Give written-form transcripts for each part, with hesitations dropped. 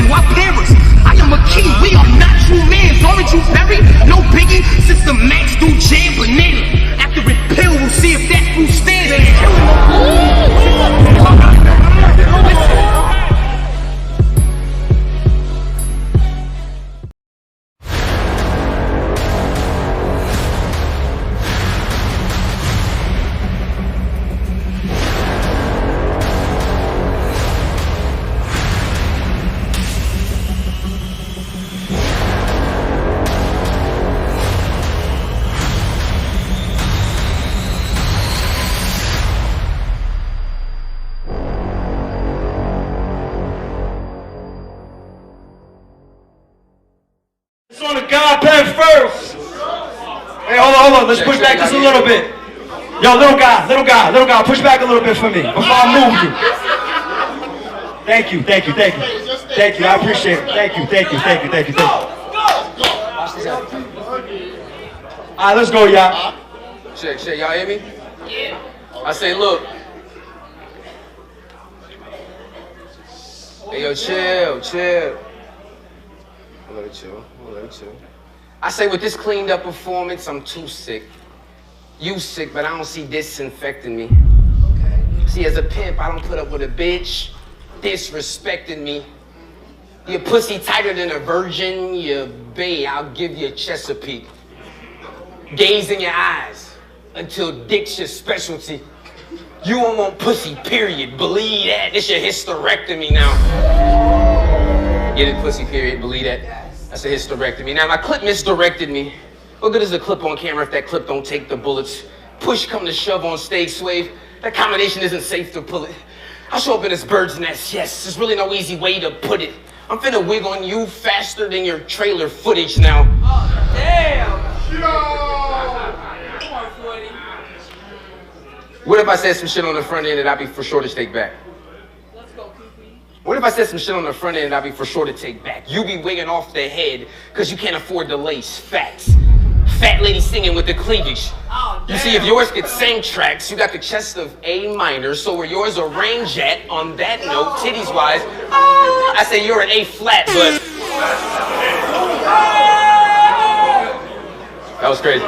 to our parents. I am a king, we are not true mans. Orange you berry, no biggie, Sister Max do jam banana. After it pill, we'll see if that food stands. It's on the God pen first. Hey, hold on. Let's push back just a little bit. Yo, little guy, push back a little bit for me before I move you. Thank you. I appreciate it. Thank you. All right, let's go, y'all. Check, y'all hear me? Yeah. I say, look. Hey, yo, chill. Let it chill. I say with this cleaned up performance, I'm too sick. You sick, but I don't see disinfecting me. Okay. See, as a pimp, I don't put up with a bitch disrespecting me. Your pussy tighter than a virgin, you bae, I'll give you a Chesapeake. Gaze in your eyes until dick's your specialty. You won't want pussy, period. Believe that. This your hysterectomy now. Get it, pussy, period. Believe that. That's a hysterectomy. Now, my clip misdirected me. What good is a clip on camera if that clip don't take the bullets? Push come to shove on stage swave. That combination isn't safe to pull it. I'll show up in this bird's nest, yes. There's really no easy way to put it. I'm finna wig on you faster than your trailer footage now. Oh, damn. Come on, Floydie. What if I said some shit on the front end that I'd be for sure to take back? Let's go, Kingi. What if I said some shit on the front end that I'd be for sure to take back? You be wigging off the head because you can't afford the lace. Facts. Fat lady singing with the cleavage. Oh, damn. You see, if yours could sing tracks, you got the chest of A minor, so where yours a range at, on that note, titties wise, I say you're an A flat, but... That was crazy.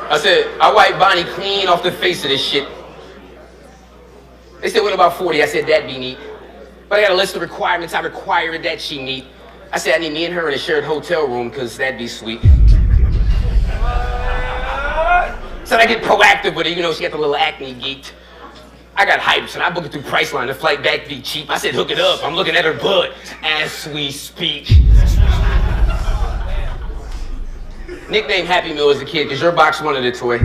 I said, I wipe Bonnie clean off the face of this shit. They said, what about 40? I said, that'd be neat. But I got a list of requirements I require that she meet. I said, I need me and her in a shared hotel room, because that'd be sweet. Said I get proactive with her, you know, she got the little acne geeked. I got hyped, and I booked it through Priceline, the flight back be cheap. I said, hook it up. I'm looking at her butt as we speak. Nickname Happy Meal as a kid, because your box wanted a toy.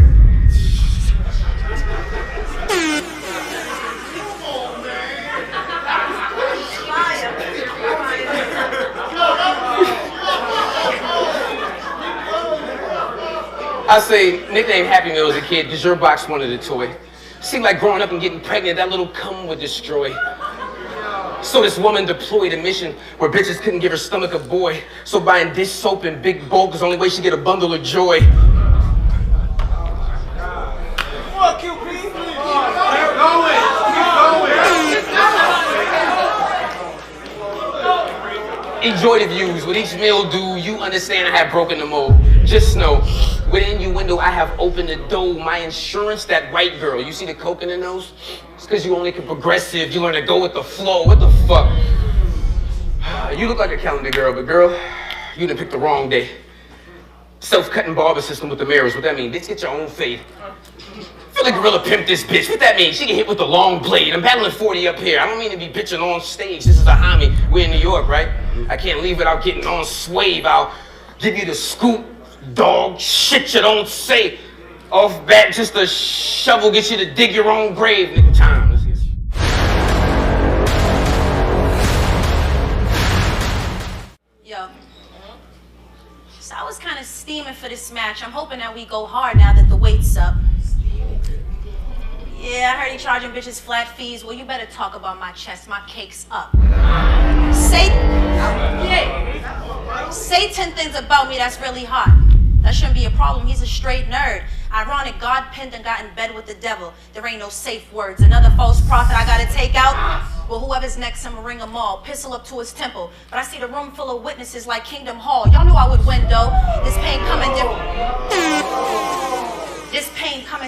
I say, nickname Happy Meal as a kid, because your box wanted a toy. Seemed like growing up and getting pregnant, that little cum would destroy. So this woman deployed a mission where bitches couldn't give her stomach a boy. So buying dish soap and big bulk was the only way she get a bundle of joy. What, QP? Keep going. Enjoy the views. With each meal due, you understand I have broken the mold. Just know, with innuendo, I have opened the door. My insurance, that right girl. You see the coke in the nose? It's because you only can progressive. You learn to go with the flow. What the fuck? You look like a calendar girl, but girl, you done picked the wrong day. Self-cutting barber system with the mirrors. What that mean? Bitch, get your own fade. Feel like gorilla pimp this bitch. What that mean? She get hit with the long blade. I'm battling 40 up here. I don't mean to be bitching on stage. This is a homie. We're in New York, right? I can't leave without getting on swave. I'll give you the scoop, dog. Shit you don't say. Off bat, just a shovel gets you to dig your own grave. Nigga, time. Let's get Yo. So I was kind of steaming for this match. I'm hoping that we go hard now that the weight's up. Yeah, I heard he charging bitches flat fees. Well, you better talk about my chest. My cake's up. Say 10 things about me that's really hot. That shouldn't be a problem. He's a straight nerd. Ironic, God pinned and got in bed with the devil. There ain't no safe words. Another false prophet I gotta take out. Well, whoever's next, I'ma ring them all. Pistol up to his temple. But I see the room full of witnesses like Kingdom Hall. Y'all knew I would win, though. This pain coming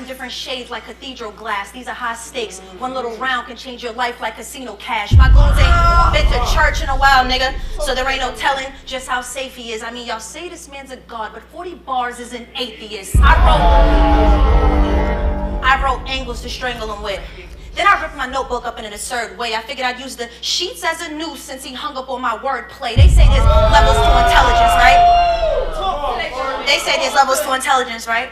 in different shades like cathedral glass. These are high stakes. One little round can change your life like casino cash. My goons ain't been to church in a while, nigga. So there ain't no telling just how safe he is. I mean, y'all say this man's a god, but 40 bars is an atheist. I wrote angles to strangle him with. Then I ripped my notebook up in an absurd way. I figured I'd use the sheets as a noose since he hung up on my wordplay. They say there's levels to intelligence, right? They say there's levels to intelligence, right?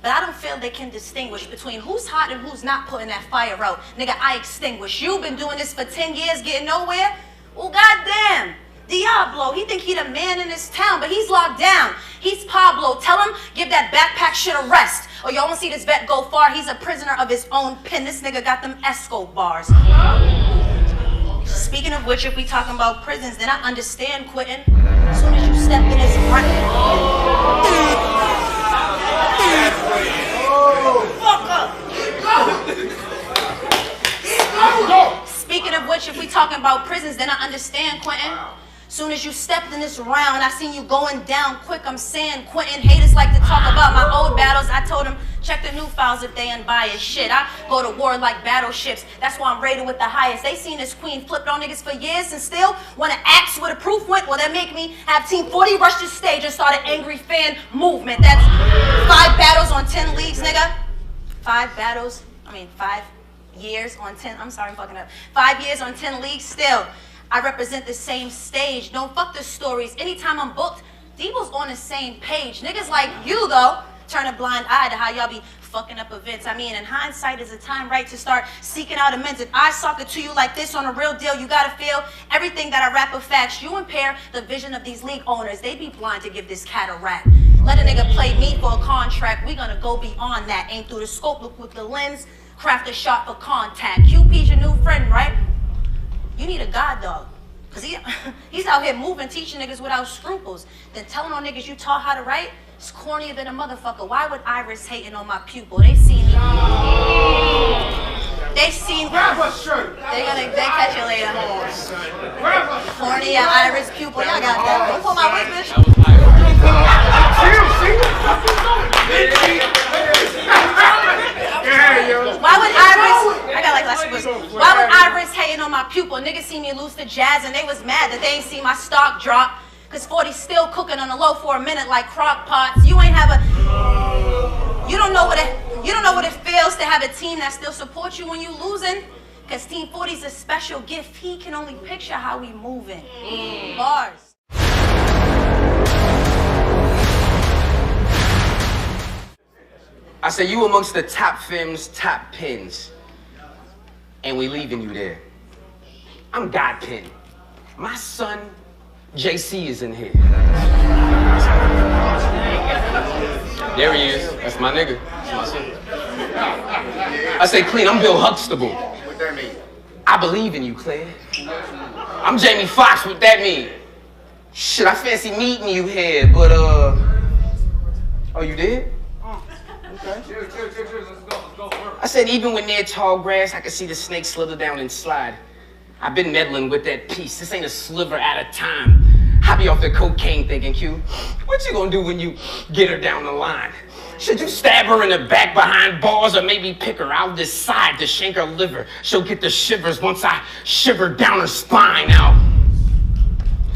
But I don't feel they can distinguish between who's hot and who's not putting that fire out. Nigga, I extinguish. You've been doing this for 10 years, getting nowhere? Well, goddamn. Diablo, he think he the man in this town, but he's locked down. He's Pablo. Tell him, give that backpack shit a rest. Or y'all won't see this vet go far. He's a prisoner of his own pen. This nigga got them Esco bars. Speaking of which, if we talking about prisons, then I understand quitting. As soon as you step in this front. Fuck up. Speaking of which, if we talking about prisons, then I understand, Quentin. Soon as you stepped in this round, I seen you going down quick. I'm saying, Quentin, haters like to talk about my old battles. I told them, check the new files if they unbiased. Shit, I go to war like battleships. That's why I'm rated with the highest. They seen this queen flipped on niggas for years and still want to axe where the proof went. Well, that make me have Team 40 rush the stage and start an angry fan movement. That's 5 battles on 10 leagues, nigga. 5 years on 10, I'm sorry, I'm fucking up. 5 years on 10 leagues still. I represent the same stage. Don't fuck the stories. Anytime I'm booked, Debo's on the same page. Niggas like you, though, turn a blind eye to how y'all be fucking up events. I mean, in hindsight, is a time right to start seeking out amends. If I suck it to you like this on a real deal, you gotta feel everything that I rap of facts. You impair the vision of these league owners. They be blind to give this cat a rat. Let a nigga play me for a contract. We gonna go beyond that. Aim through the scope, look with the lens, craft a shot for contact. QP's your new friend, right? You need a god dog. Cause he's out here moving, teaching niggas without scruples. Then telling on niggas you taught how to write, it's cornier than a motherfucker. Why would Iris hating on my pupil? They seen me. They seen. Grab her shirt. They catch you later. Corny Iris pupil. Y'all got that. Don't pull my wig, bitch. Why would Iris? I got like last week. Why would Iris hating on my pupil? Niggas see me lose to Jazz and they was mad that they ain't see my stock drop. Cause 40's still cooking on the low for a minute like crock pots. You ain't have a. You don't know what it feels to have a team that still supports you when you losing. Cause Team 40's a special gift. He can only picture how we moving. Bars. I say you amongst the top films, top pins, and we leaving you there. I'm God Pin. My son, JC, is in here. There he is. That's my nigga. That's my son. I say, Clean, I'm Bill Huxtable. What that mean? I believe in you, Claire. I'm Jamie Foxx. What that mean? Shit, I fancy meeting you here, but oh, you did? Okay. Cheers, let's go. I said, even when near tall grass, I could see the snake slither down and slide. I've been meddling with that piece. This ain't a sliver at a time. I be off the cocaine thinking, Q, what you gonna do when you get her down the line? Should you stab her in the back behind bars or maybe pick her out this side to shank her liver? She'll get the shivers once I shiver down her spine. Now,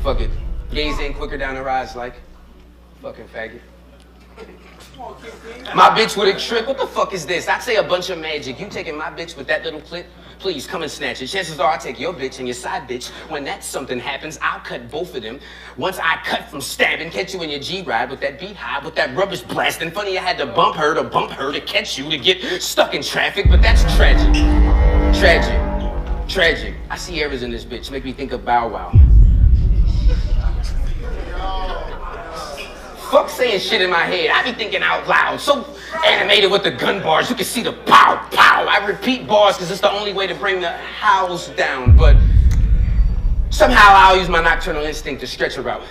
fuck it. Gaze in quicker down her eyes like fucking faggot. My bitch with a trick, what the fuck is this? I'd say a bunch of magic. You taking my bitch with that little clip? Please come and snatch it. Chances are I'll take your bitch and your side bitch. When that something happens, I'll cut both of them. Once I cut from stabbing, catch you in your G-ride with that beat high, with that rubbish blasting. Funny I had to bump her to catch you to get stuck in traffic, but that's tragic. Tragic. I see errors in this bitch. Make me think of Bow Wow. Fuck saying shit in my head. I be thinking out loud. So animated with the gun bars, you can see the pow, pow. I repeat bars because it's the only way to bring the house down. But somehow I'll use my nocturnal instinct to stretch her out.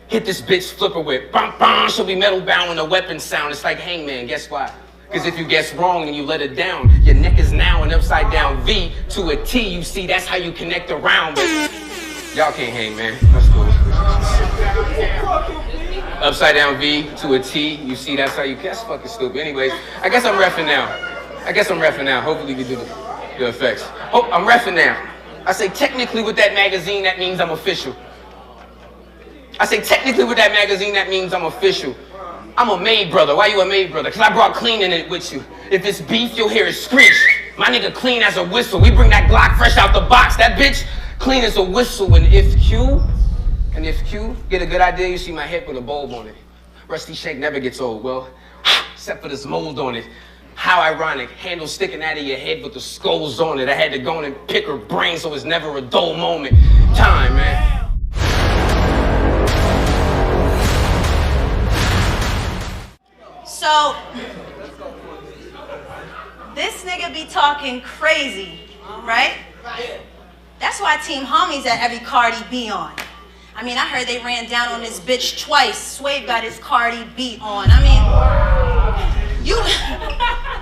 Hit this bitch, flip her whip. Bum, bum, she'll be metal bound when the weapon sound. It's like Hangman, guess why? Because if you guess wrong and you let it down, your neck is now an upside down V to a T. You see, that's how you connect around. But y'all can't hang, man. That's cool. Upside down V to a T. You see, that's how you. That's fucking stupid. Anyways, I guess I'm reffing now. Hopefully we do the effects. Oh, I'm reffing now. I say technically with that magazine, that means I'm official. I say technically with that magazine, that means I'm official. I'm a maid brother. Why you a maid brother? Because I brought clean in it with you. If it's beef, you'll hear it screech. My nigga clean as a whistle. We bring that Glock fresh out the box. That bitch clean as a whistle. And if Q get a good idea, you see my hip with a bulb on it. Rusty shank never gets old. Well, except for this mold on it. How ironic. Handle sticking out of your head with the skulls on it. I had to go in and pick her brain so it's never a dull moment. Time, man. So, this nigga be talking crazy, right? That's why Team Homies at every Cardi B on. I mean, I heard they ran down on this bitch twice. Swave got his Cardi B on. I mean,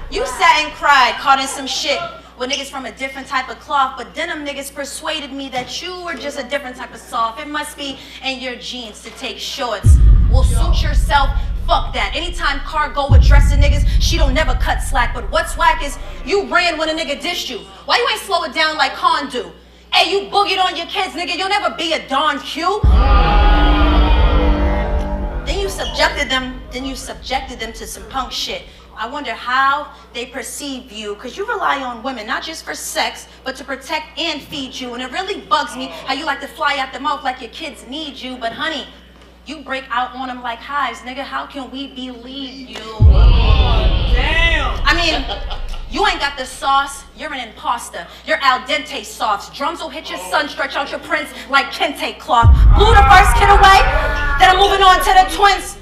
you sat and cried, caught in some shit with niggas from a different type of cloth, but then them niggas persuaded me that you were just a different type of soft. It must be in your genes to take shorts. Well, suit yourself. Fuck that. Anytime Cargo addressing niggas, she don't never cut slack. But what's whack is you ran when a nigga dissed you. Why you ain't slow it down like Khan do? Hey, you boogied on your kids, nigga. You'll never be a Don Q. Then you subjected them to some punk shit. I wonder how they perceive you, because you rely on women, not just for sex, but to protect and feed you. And it really bugs me how you like to fly out the mouth like your kids need you. But honey, you break out on them like hives, nigga. How can we believe you? Damn. I mean, you ain't got the sauce. You're an imposter. You're al dente sauce. Drums will hit your son, stretch out your prints like kente cloth. Blew the first kid away, then I'm moving on to the twins.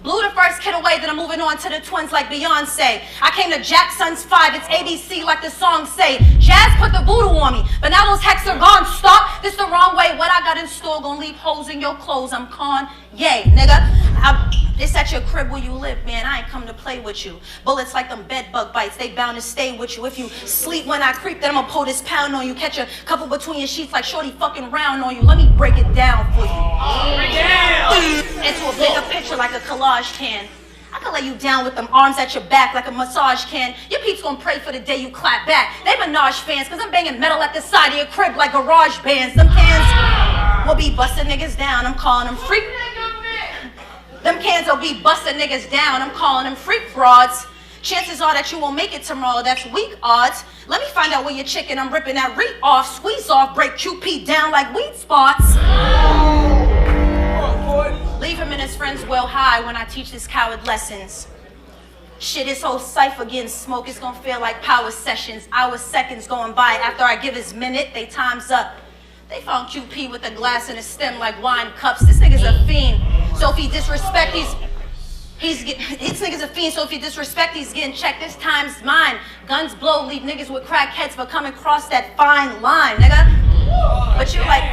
Blew the first kid away, then I'm moving on to the twins like Beyonce. I came to Jackson's 5, it's ABC like the song say. Jazz put the voodoo on me, but now those hexes are gone. Stop, this the wrong way. What I got in store gonna leave holes in your clothes. I'm Kanye, nigga. It's at your crib where you live, man. I ain't come to play with you. Bullets like them bed bug bites, they bound to stay with you. If you sleep when I creep, then I'm gonna pull this pound on you. Catch a couple between your sheets like shorty fucking round on you. Let me break it down for you. Into a bigger picture like a collage can. I can lay you down with them arms at your back like a massage can. Your peeps gonna pray for the day you clap back. They Minaj fans, cause I'm banging metal at the side of your crib like garage bands. Them cans will be busting niggas down. I'm calling them freak. Them cans will be busting niggas down. I'm calling them freak frauds. Chances are that you won't make it tomorrow. That's weak odds. Let me find out where you're chicken. I'm ripping that reek off. Squeeze off, break QP down like weed spots. Leave him and his friends well high when I teach this coward lessons. Shit, this whole cipher getting smoke. It's gonna feel like power sessions. Hours, seconds going by. After I give his minute, they time's up. They found QP with a glass and a stem like wine cups. This nigga's a fiend. So if he disrespect, this nigga's a fiend. So if he disrespect, he's getting checked. This time's mine. Guns blow, leave niggas with crack heads, but come across that fine line, nigga. But you're like,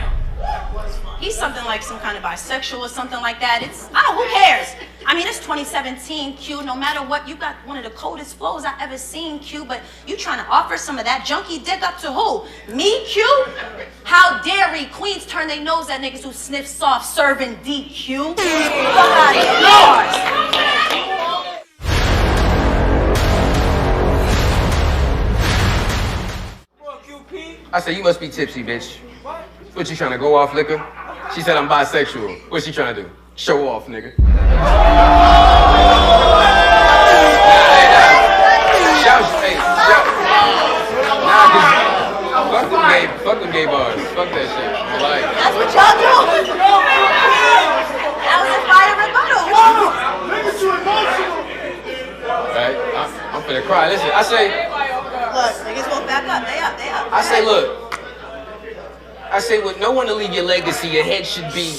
he's something like some kind of bisexual or something like that. Who cares? I mean, it's 2017, Q. No matter what, you got one of the coldest flows I ever seen, Q. But you trying to offer some of that junkie dick up to who? Me, Q? How dare we? Queens turn their nose at niggas who sniff soft, serving DQ. Fuck out of here. I said, you must be tipsy, bitch. What, you trying to go off liquor? She said I'm bisexual. What's she trying to do? Show off, nigga. Fuck them gay bars. Fuck that shit. I like it. That's what y'all do. That was a fire rebuttal. Right? I'm finna cry. Listen, I say. Look, niggas woke back up. They up. I say, look. I say, with no one to leave your legacy, your head should be.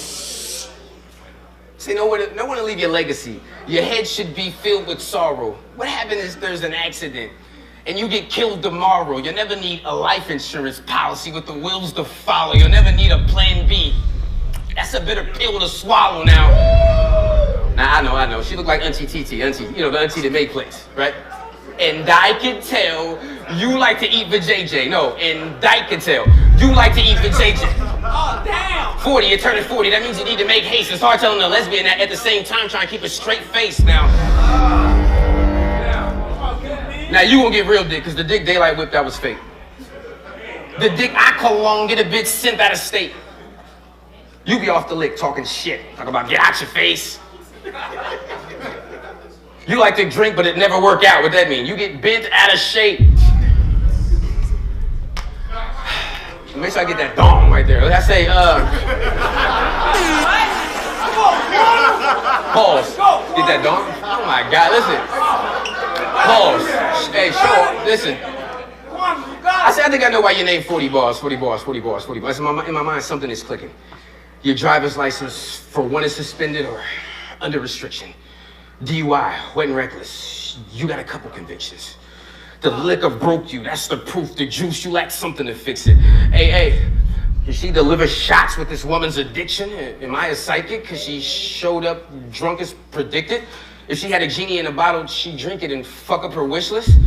Say, no one to leave your legacy. Your head should be filled with sorrow. What happens if there's an accident and you get killed tomorrow? You'll never need a life insurance policy with the wills to follow. You'll never need a plan B. That's a bitter pill to swallow now. Now, I know. She looked like Auntie Titi, you know, the auntie that made plates, right? And I can tell you like to eat vajayjay. No, and I can tell you like to eat vajayjay. Oh, damn. 40, you're turning 40. That means you need to make haste. It's hard telling a lesbian that at the same time trying to keep a straight face now. Now you gonna get real dick, because the dick Daylight whipped out was fake. The dick I cologne get a bitch sent out of state. You be off the lick talking shit. Talk about get out your face. You like to drink, but it never work out. What that mean? You get bent out of shape. Make sure I get that dong right there. I say, pause. Get that dong? Oh my God, listen. Pause. Hey, sure, listen. I think I know why you named 40 bars. In my mind, something is clicking. Your driver's license, for one, is suspended or under restriction. DUI, wet and reckless. You got a couple convictions. The liquor broke you, that's the proof. The juice, you lack something to fix it. Hey, did she deliver shots with this woman's addiction? Am I a psychic? Because she showed up drunk as predicted? If she had a genie in a bottle, she'd drink it and fuck up her wish list?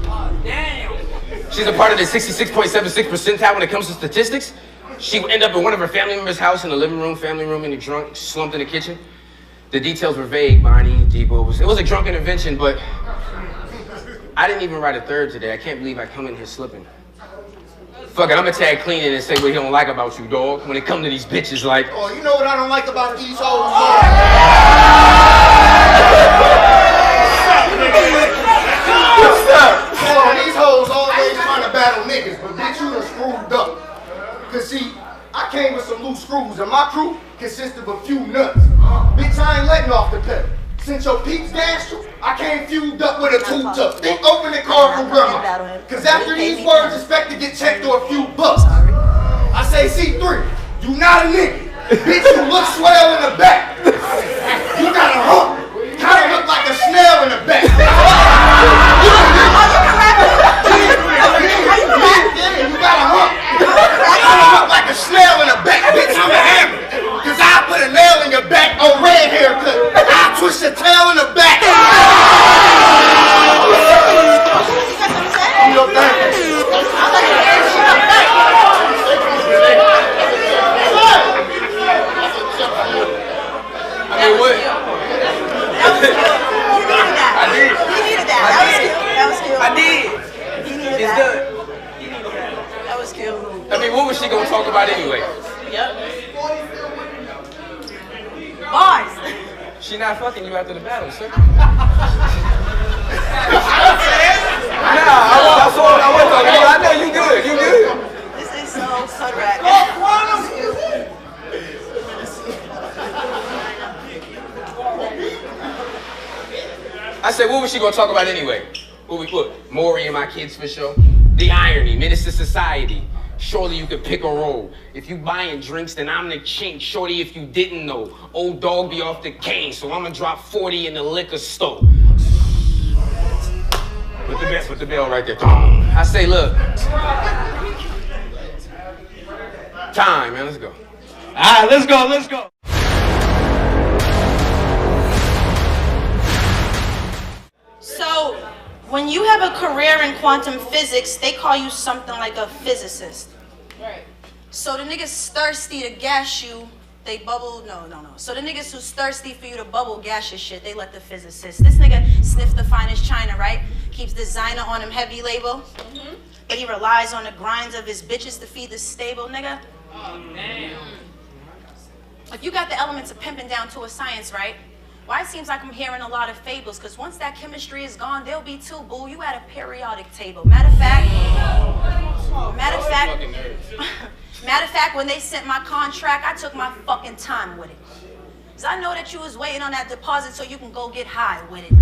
Oh, damn. She's a part of the 66.76 percentile when it comes to statistics. She would end up in one of her family members' house in the living room, family room, in the drunk, slumped in the kitchen. The details were vague, Bonnie, Debo. It was a drunk intervention, but I didn't even write a third today. I can't believe I come in here slipping. Fuck it, I'm gonna tag clean it and say what he don't like about you, dog. When it come to these bitches, like... Oh, you know what I don't like about these hoes? What's up? Oh, these hoes always trying to battle niggas, but bitch, you done screwed up. Cause see, I came with some loose screws, and my crew consists of a few nuts. Bitch, I ain't letting off the pedal. Since your peeps dashed you, I came fused up with a two-tuck. Think opening car from grandma. Cause after these words, expect to get checked or a few bucks. I say C3, you not a nigga. Bitch, you look swell in the back. You got a hump. Kinda look like a snail in the back. You got a hump. Kinda look like a snail in the back. Bitch, I'm a hammer. Cause I put a nail in your back on red haircut. I twist your tail in the back. You know that? I mean, what? You needed that. That was cute. I did. You needed It's that. good. That was cute. I mean, what was she gonna talk about anyway? Yep. Bars. She not fucking you after the battle, sir. I wasn't talking. I know you good. You good. This is so correct. I said, what was she gonna talk about anyway? What we put? Maury and my kids for sure. The irony, menace to society. Surely you could pick a role. If you buying drinks, then I'm the king. Shorty, if you didn't know, old dog be off the cane, so I'ma drop 40 in the liquor store. Put the bell right there. I say, look. Time, man, let's go. All right, let's go. So, when you have a career in quantum physics, they call you something like a physicist. Right. So the niggas thirsty to gas you, they bubble, no. So the niggas who's thirsty for you to bubble gas your shit, they let the physicist. This nigga sniff the finest china, right? Keeps designer on him heavy label. But he relies on the grinds of his bitches to feed the stable, nigga. Oh, damn. If you got the elements of pimping down to a science, right? Why it seems like I'm hearing a lot of fables, because once that chemistry is gone, there'll be two, boo. You at a periodic table. Matter of fact, when they sent my contract, I took my fucking time with it. Because I know that you was waiting on that deposit so you can go get high with it.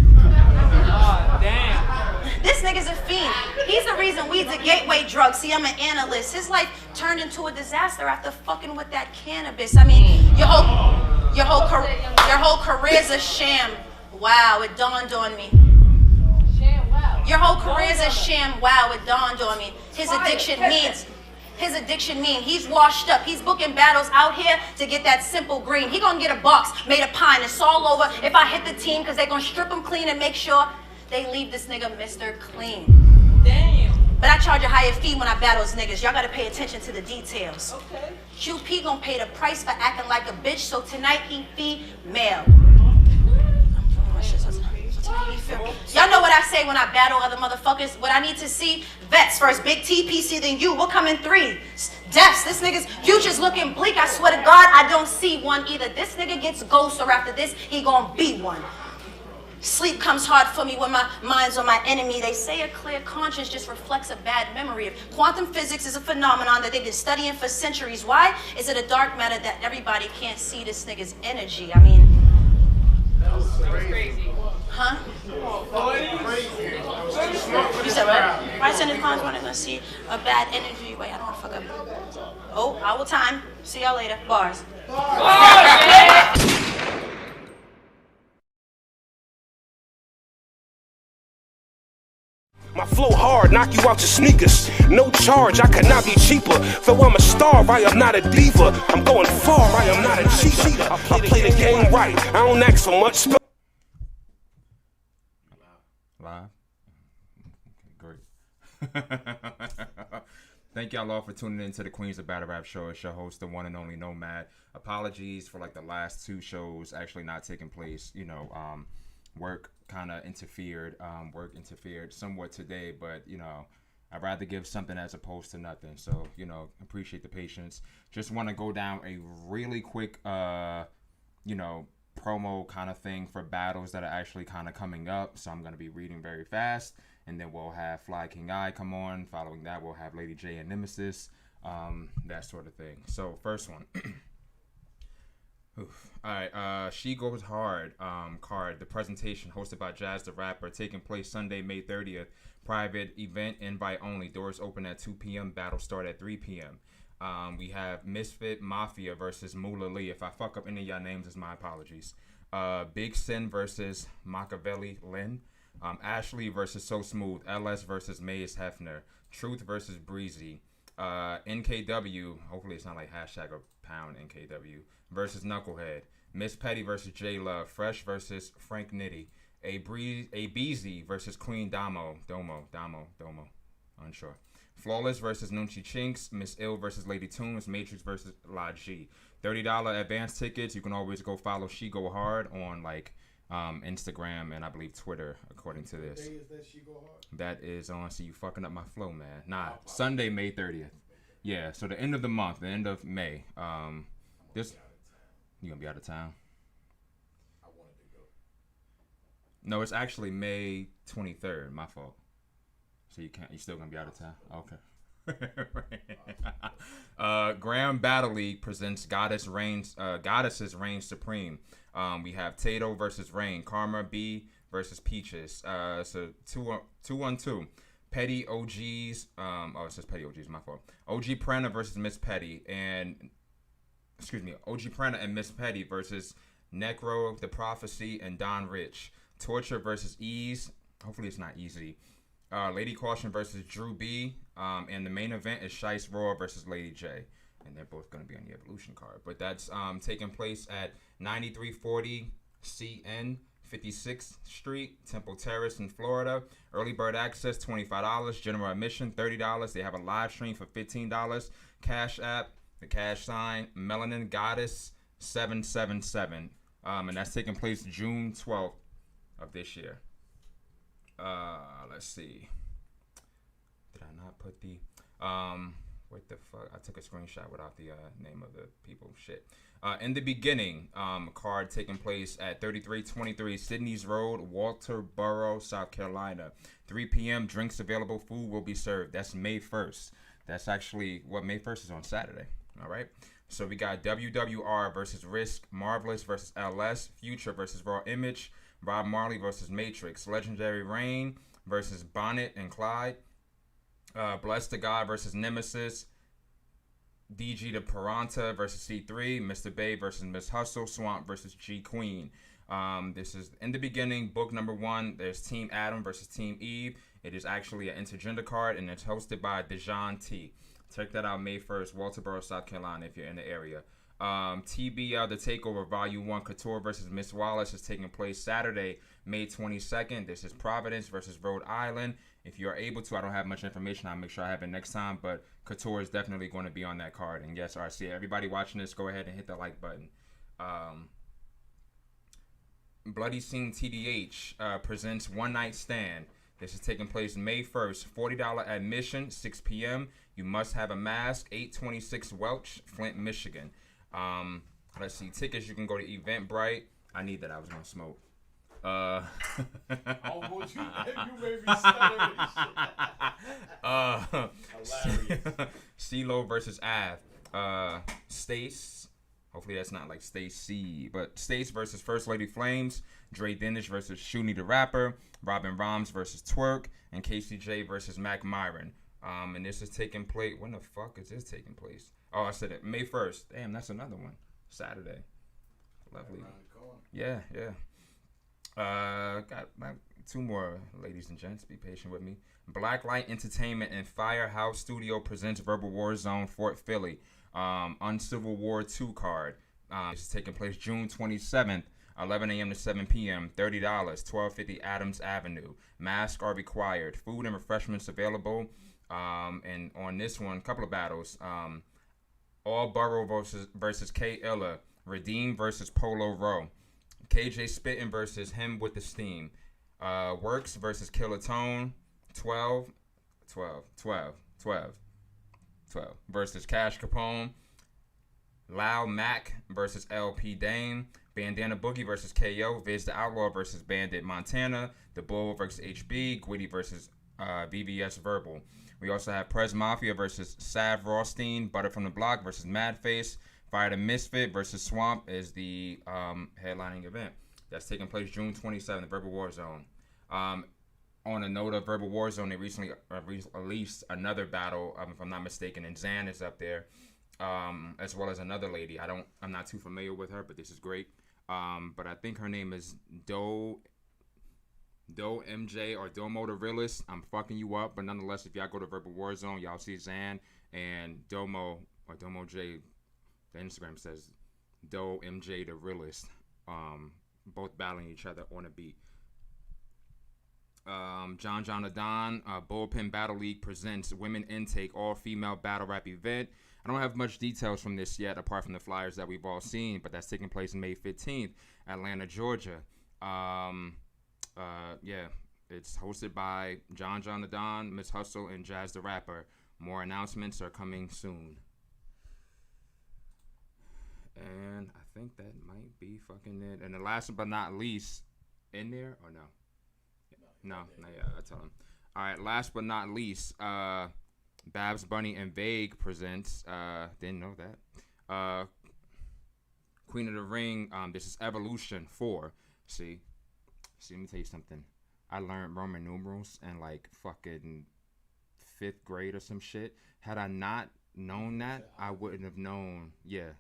Oh, damn. This nigga's a fiend. He's the reason weed's a gateway drug. See, I'm an analyst. His life turned into a disaster after fucking with that cannabis. I mean, your whole career's a sham. Wow, it dawned on me. Sham, wow. Your whole career's a sham. Wow, it dawned on me. His addiction his addiction mean? He's washed up. He's booking battles out here to get that simple green. He gonna get a box made of pine. It's all over if I hit the team because they gonna strip him clean and make sure they leave this nigga Mr. Clean. Damn. But I charge a higher fee when I battle those niggas. Y'all gotta pay attention to the details. Okay. QP gonna pay the price for acting like a bitch, so tonight he female. Y'all know what I say when I battle other motherfuckers? What I need to see? Vets first, big TPC, then you. We'll come in 3. Deaths, this nigga's future's looking bleak. I swear to God, I don't see one either. This nigga gets ghost, or after this, he gonna be one. Sleep comes hard for me when my mind's on my enemy. They say a clear conscience just reflects a bad memory. If quantum physics is a phenomenon that they've been studying for centuries, why is it a dark matter that everybody can't see this nigga's energy? I mean... That was crazy. Huh? You said what? My sending cons want to see a bad energy. Wait, I don't want to fuck up. Oh, our time. See y'all later. Bars. My flow hard, knock you out your sneakers. No charge, I could not be cheaper. Though I'm a star, I am not a diva. I'm going far, I am not a cheater. I play the game right, I don't act so much. Live? Okay, great. Thank y'all all for tuning in to the Queens of Battle Rap Show. It's your host, the one and only Nomad. Apologies for like the last 2 shows actually not taking place. You know, work kind of interfered. Work interfered somewhat today, but you know, I'd rather give something as opposed to nothing. So, you know, appreciate the patience. Just want to go down a really quick, you know, promo kind of thing for battles that are actually kind of coming up. So I'm going to be reading very fast, and then we'll have Fly Kingi come on. Following that, we'll have Lady J and Nemisis, that sort of thing. So first one. Alright, She Goes Hard card. The presentation hosted by Jazz the Rapper, taking place Sunday, May 30th. Private event, invite only. Doors open at 2 p.m. Battle start at 3 p.m. We have Misfit Mafia versus Moolah Lee. If I fuck up any of y'all names, it's my apologies. Big Sin versus Machiavelli Lynn. Ashley versus So Smooth. LS versus Maze Hefner. Truth versus Breezy. NKW, hopefully it's not like hashtag or pound NKW, versus Knucklehead. Miss Petty versus J Love. Fresh versus Frank Nitty. A BZ versus Queen Domo. Unsure. Flawless versus Nunchi Chinks. Miss Ill versus Lady Tunes. Matrix versus La G. $30 advance tickets. You can always go follow She Go Hard on like Instagram and I believe Twitter, according to this. What day is that She Go Hard? That is on. See, you fucking up my flow, man. Nah, Sunday, May 30th. Yeah, so the end of the month, the end of May. This you gonna be out of town? I wanted to go. No, it's actually May 23rd. My fault. So you can't. You still gonna be out of town? Okay. Graham Battle League presents Goddesses Reign Supreme. We have Tato versus Rain. Karma B versus Peaches. So 2-on-2. Petty OGs. It says Petty OGs. My fault. OG Prana versus Miss Petty OG Prana and Miss Petty versus Necro, The Prophecy, and Don Rich. Torture versus Ease. Hopefully it's not easy. Lady Caution versus Drew B. And the main event is Shice Raw versus Lady J. And they're both going to be on the Evolution card. But that's taking place at 9340 CN 56th Street, Temple Terrace in Florida. Early bird access, $25. General admission, $30. They have a live stream for $15. Cash app, the cash sign, Melanin Goddess 777. And that's taking place June 12th of this year. Let's see. Did I not put the what the fuck? I took a screenshot without the name of the people. Shit. In the beginning, card taking place at 3323 Sydney's Road, Walterboro, South Carolina. 3 p.m. Drinks available. Food will be served. That's May 1st. That's actually May 1st is on Saturday. All right. So we got WWR versus Risk, Marvelous versus LS, Future versus Raw Image, Rob Marley versus Matrix, Legendary Rain versus Bonnet and Clyde, Bless the God versus Nemesis, DG to Peranta versus C3, Mr. Bay versus Miss Hustle, Swamp versus G Queen. This is in the beginning, book number 1. There's Team Adam versus Team Eve. It is actually an intergender card, and it's hosted by Dejan T. Check that out May 1st, Walterboro, South Carolina, if you're in the area. TBL, The Takeover, Volume 1, Couture versus Miss Wallace is taking place Saturday, May 22nd. This is Providence versus Rhode Island. If you're able to, I don't have much information. I'll make sure I have it next time, but Couture is definitely going to be on that card. And yes, RC, everybody watching this, go ahead and hit the like button. Bloody Scene TDH presents One Night Stand. This is taking place May 1st. $40 admission, 6 p.m. You must have a mask. 826 Welch, Flint, Michigan. Let's see. Tickets, you can go to Eventbrite. I need that. I was going to smoke. Almost you made me stutter and shit. Hilarious. CeeLo versus Av. Stace. Hopefully that's not like Stacy, but Stace versus First Lady Flames. Dre Denish versus Shuni the Rapper. Robin Rhymes versus Twerk. And KCJ versus Mac Myron. And this is taking place. When the fuck is this taking place? Oh, I said it. May 1st. Damn, that's another one. Saturday. Lovely. Yeah. Got like 2 more, ladies and gents. Be patient with me. Blacklight Entertainment and Firehouse Studio presents Verbal War Zone Fort Philly. Uncivil War 2 card. This is taking place June 27th, 11 a.m. to 7 p.m. $30, 1250 Adams Avenue. Masks are required. Food and refreshments available. And on this one, a couple of battles. All Borough versus K Illa. Redeem versus Polo Row. KJ Spittin versus Him with the Steam. Works versus Killer Tone. 12 versus Cash Capone. Lau Mac versus LP Dame. Bandana Boogie versus KO. Viz the Outlaw versus Bandit Montana. The Bull versus HB. Gwitty versus VVS Verbal. We also have Prez Mafia versus Sav Rothstein. Butter from the Block versus Madface. Fire the Misfit versus Swamp is the headlining event. That's taking place June 27th, Verbal War Zone. On a note of Verbal War Zone, they recently released another battle, if I'm not mistaken, and Zan is up there, as well as another lady. I'm not too familiar with her, but this is great. But I think her name is Do MJ or Domo the Realist. I'm fucking you up, but nonetheless, if y'all go to Verbal War Zone, y'all see Zan and Domo or Domo J. The Instagram says Do MJ the Realist, both battling each other on a beat. John Adon, Bullpen Battle League presents Women Intake all-female battle rap event. I don't have much details from this yet, apart from the flyers that we've all seen, but that's taking place May 15th, Atlanta, Georgia. It's hosted by John Adon, Miss Hustle, and Jazz the Rapper. More announcements are coming soon. And I think that might be fucking it. And the last but not least, in there or no? No, I tell him. All right, last but not least, Babs Bunny and Vague presents. Didn't know that. Queen of the Ring. This is Evolution 4. See, let me tell you something. I learned Roman numerals in like fucking 5th grade or some shit. Had I not known that, I wouldn't have known. Yeah.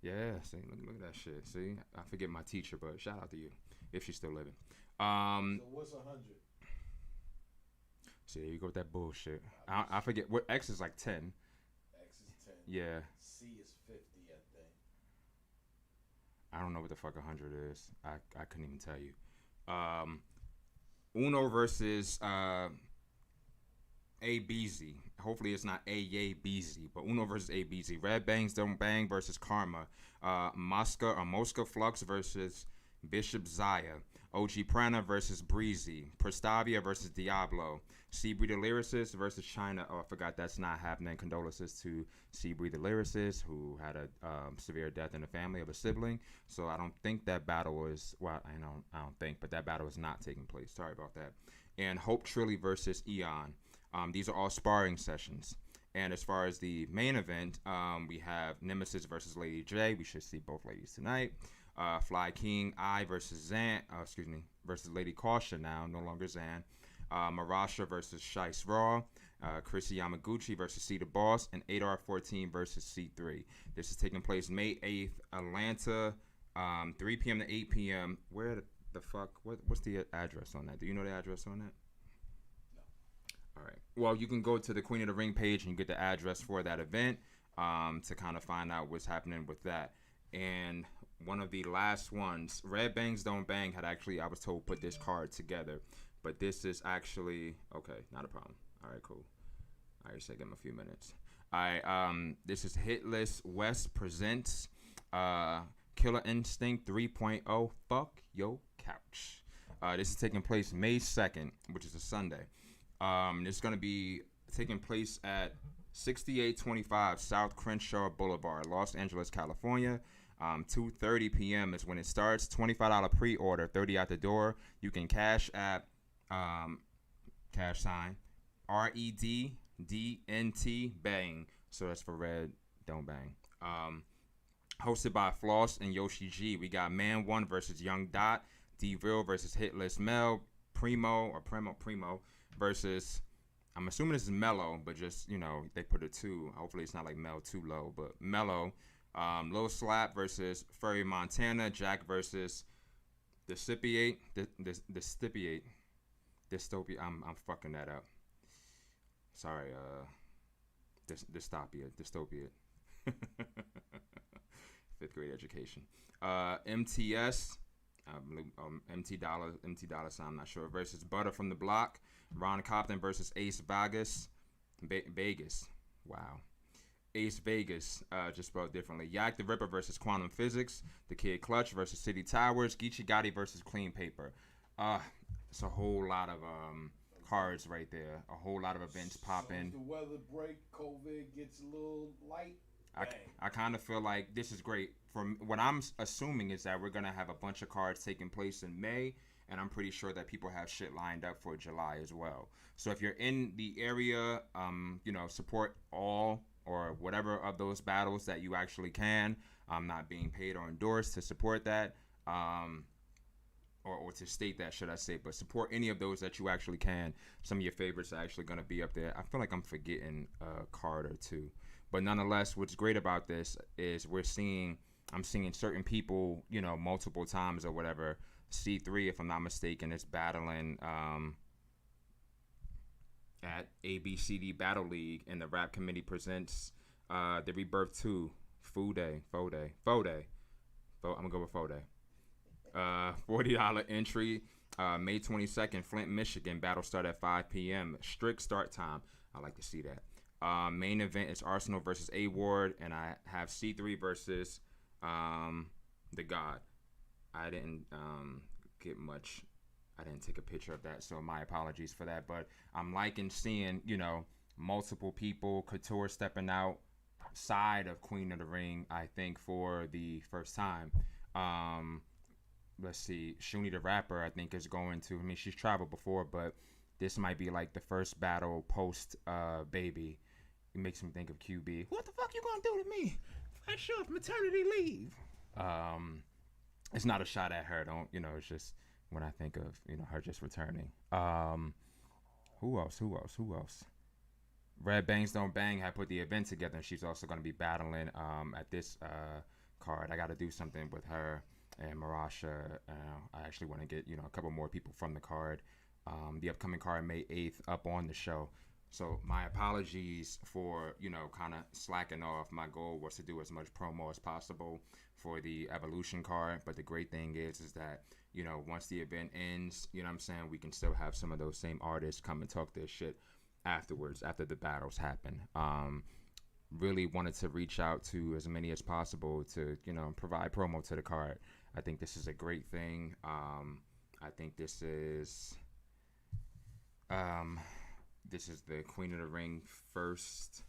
See, look at that shit. See, I forget my teacher, but shout out to you if she's still living. So what's 100? See, there you go with that bullshit. I forget what X is like 10. X is 10. Yeah. C is 50, I think. I don't know what the fuck 100 is. I couldn't even tell you. Uno versus ABZ. Hopefully it's not AABZ, but Uno versus ABZ. Red Bangs Don't Bang versus Karma. Mosca Flux versus Bishop Zaya. OG Prana versus Breezy. Prestavia versus Diablo. Seabreed the Lyricist versus China. Oh, I forgot that's not happening. Condolences to Seabreed the Lyricist, who had a severe death in the family of a sibling. So I don't think that battle is, well, I don't think, but that battle is not taking place. Sorry about that. And Hope Trilly versus Eon. These are all sparring sessions. And as far as the main event, we have Nemisis versus Lady J. We should see both ladies tonight. Fly King I versus versus Lady Caution now, no longer Zan. Marasha versus Shice Raw. Chrissy Yamaguchi versus C the Boss. And 8R14 versus C3. This is taking place May 8th, Atlanta, 3 p.m. to 8 p.m. Where the fuck, what's the address on that? Do you know the address on that? All right. Well, you can go to the Queen of the Ring page and get the address for that event to kind of find out what's happening with that. And one of the last ones, Red Bangs Don't Bang, had actually, I was told, put this card together. But this is actually, okay, not a problem. All right, cool. All right, so give him a few minutes. All right, this is Hit List West presents Killer Instinct 3.0. Fuck Yo Couch. This is taking place May 2nd, which is a Sunday. This is going to be taking place at 6825 South Crenshaw Boulevard, Los Angeles, California. 2:30 p.m. is when it starts. $25 pre-order, $30 at the door. You can cash at cash sign REDDNT Bang. So that's for Red Don't Bang. Hosted by Floss and Yoshi G. We got Man 1 versus Young Dot. D-Real versus Hitless Mel. Primo versus, I'm assuming this is Mellow, but just, you know, they put a 2. Hopefully it's not like Mel too low, but Mellow. Lil Slap versus Furry Montana. Jack versus Dystopia. I'm fucking that up. Sorry, Dystopia. 5th grade education. MTS. MT dollar sign, I'm not sure, versus Butter from the Block. Ron Compton versus Ace Vegas. Vegas. Wow. Ace Vegas, just spelled differently. Yak the Ripper versus Quantum Physics. The Kid Clutch versus City Towers. Geechee Gotti versus Clean Paper. It's a whole lot of cards right there. A whole lot of events popping. The weather break, COVID gets a little light. I kind of feel like this is great. From what I'm assuming is that we're going to have a bunch of cards taking place in May, and I'm pretty sure that people have shit lined up for July as well. So if you're in the area, you know, support all or whatever of those battles that you actually can. I'm not being paid or endorsed to support that, or to state that, should I say, but support any of those that you actually can. Some of your favorites are actually going to be up there. I feel like I'm forgetting a card or two. But nonetheless, what's great about this is I'm seeing certain people, you know, multiple times or whatever. C3, if I'm not mistaken, is battling at ABCD Battle League, and the Rap Committee presents the Rebirth 2, Fode. I'm going to go with Fode. $40 entry, May 22nd, Flint, Michigan. Battle start at 5 p.m. Strict start time. I like to see that. Main event is Arsenal versus A-Ward, and I have C3 versus the God. I didn't get much. I didn't take a picture of that, so my apologies for that. But I'm liking seeing, you know, multiple people, Couture stepping outside of Queen of the Ring, I think, for the first time. Let's see, Shuni the Rapper, I think, is going to, I mean, she's traveled before, but this might be like the first battle post Baby. It makes me think of QB. What the fuck you gonna do to me? Fresh off maternity leave. It's not a shot at her, don't, you know, it's just when I think of, you know, her just returning. Who else? Red Bangs Don't Bang had put the event together, and she's also going to be battling at this card. I got to do something with her and Marasha. I actually want to get, you know, a couple more people from the card. The upcoming card, May 8th, up on the show. So my apologies for, you know, kind of slacking off. My goal was to do as much promo as possible for the Evolution card. But the great thing is that, you know, once the event ends, you know what I'm saying, we can still have some of those same artists come and talk their shit afterwards, after the battles happen. Really wanted to reach out to as many as possible to, you know, provide promo to the card. I think this is a great thing. I think this is the Queen of the Ring first,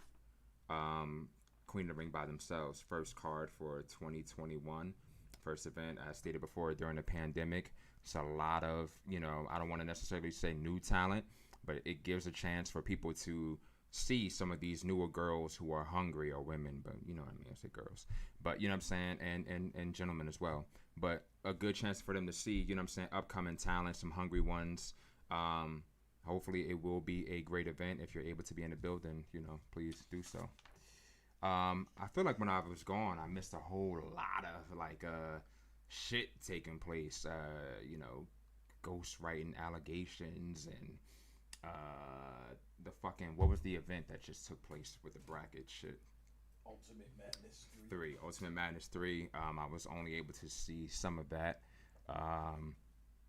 Queen of the Ring by themselves, first card for 2021, first event, as stated before, during the pandemic. It's a lot of, you know, I don't want to necessarily say new talent, but it gives a chance for people to see some of these newer girls who are hungry, or women, but you know what I mean, I say girls, but you know what I'm saying, and gentlemen as well, but a good chance for them to see, you know what I'm saying, upcoming talent, some hungry ones. Hopefully it will be a great event. If you're able to be in the building, you know, please do so. I feel like when I was gone, I missed a whole lot of like shit taking place, you know, ghostwriting allegations and The fucking, what was the event that just took place with the bracket shit? Ultimate Madness 3. Ultimate Madness 3. I was only able to see some of that.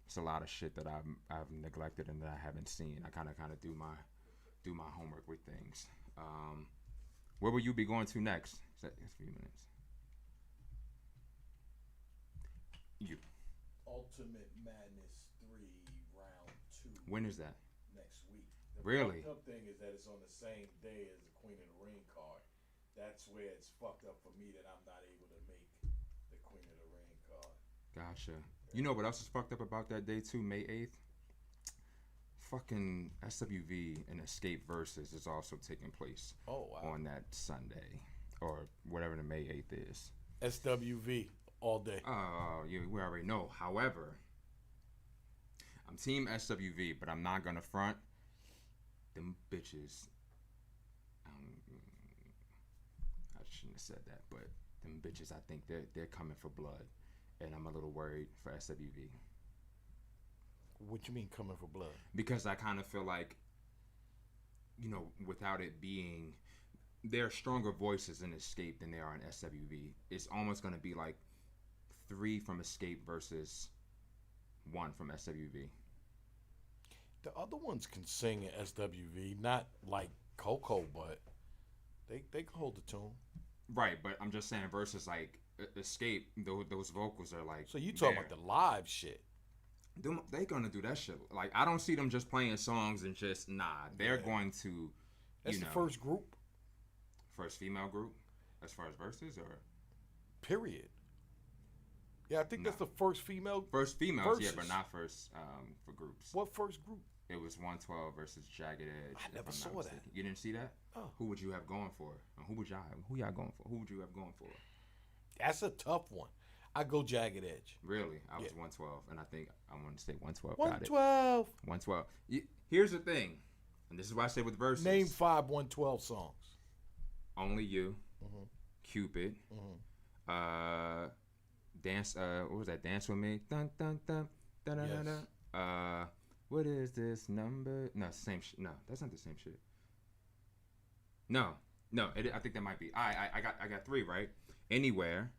It's a lot of shit that I've neglected and that I haven't seen. I kind of do my homework with things. Where will you be going to next? That's a few minutes. You. Ultimate Madness 3 round 2. When is that? Next week. The Really? fucked up thing is that it's on the same day as the Queen of the Ring card. That's where it's fucked up for me that I'm not able to make the Queen of the Ring card. Gotcha. You know what else is fucked up about that day too? May 8th. Fucking SWV and Escape Versus is also taking place. On that Sunday or whatever the May 8th is. SWV all day. Oh, yeah, we already know. However, I'm team SWV, but I'm not gonna front. Them bitches. I shouldn't have said that, but them bitches, I think they're coming for blood, and I'm a little worried for SWV. What you mean coming for blood? Because I kind of feel like, you know, without it being, there are stronger voices in Escape than there are in SWV. It's almost going to be like 3 from Escape versus 1 from SWV. The other ones can sing in SWV, not like Coco, but they can hold the tune. Right, but I'm just saying versus like Escape, those vocals are like. So you talking about the live shit? They gonna do that shit. Like, I don't see them just playing songs and just They're going to. That's the first group. First female group, as far as verses, or. Period. Yeah, I think that's the first female. First females, versus. Yeah, but not first for groups. What first group? It was 112 versus Jagged Edge. I never saw that. You didn't see that? Oh. Who would you have going for? Who y'all going for? Who would you have going for? That's a tough one. I go Jagged Edge. Really? I was 112, and I think I want to say 112. 112. 112. Here's the thing, and this is why I say with verses. Name 5 112 songs. Only You. Mm-hmm. Cupid. Mm-hmm. Dance. What was that? Dance with Me. Dun dun dun dun dun dun. Dun. What is this number? No, same shit. No, that's not the same shit. No. I think that might be. I got 3 right. Anywhere.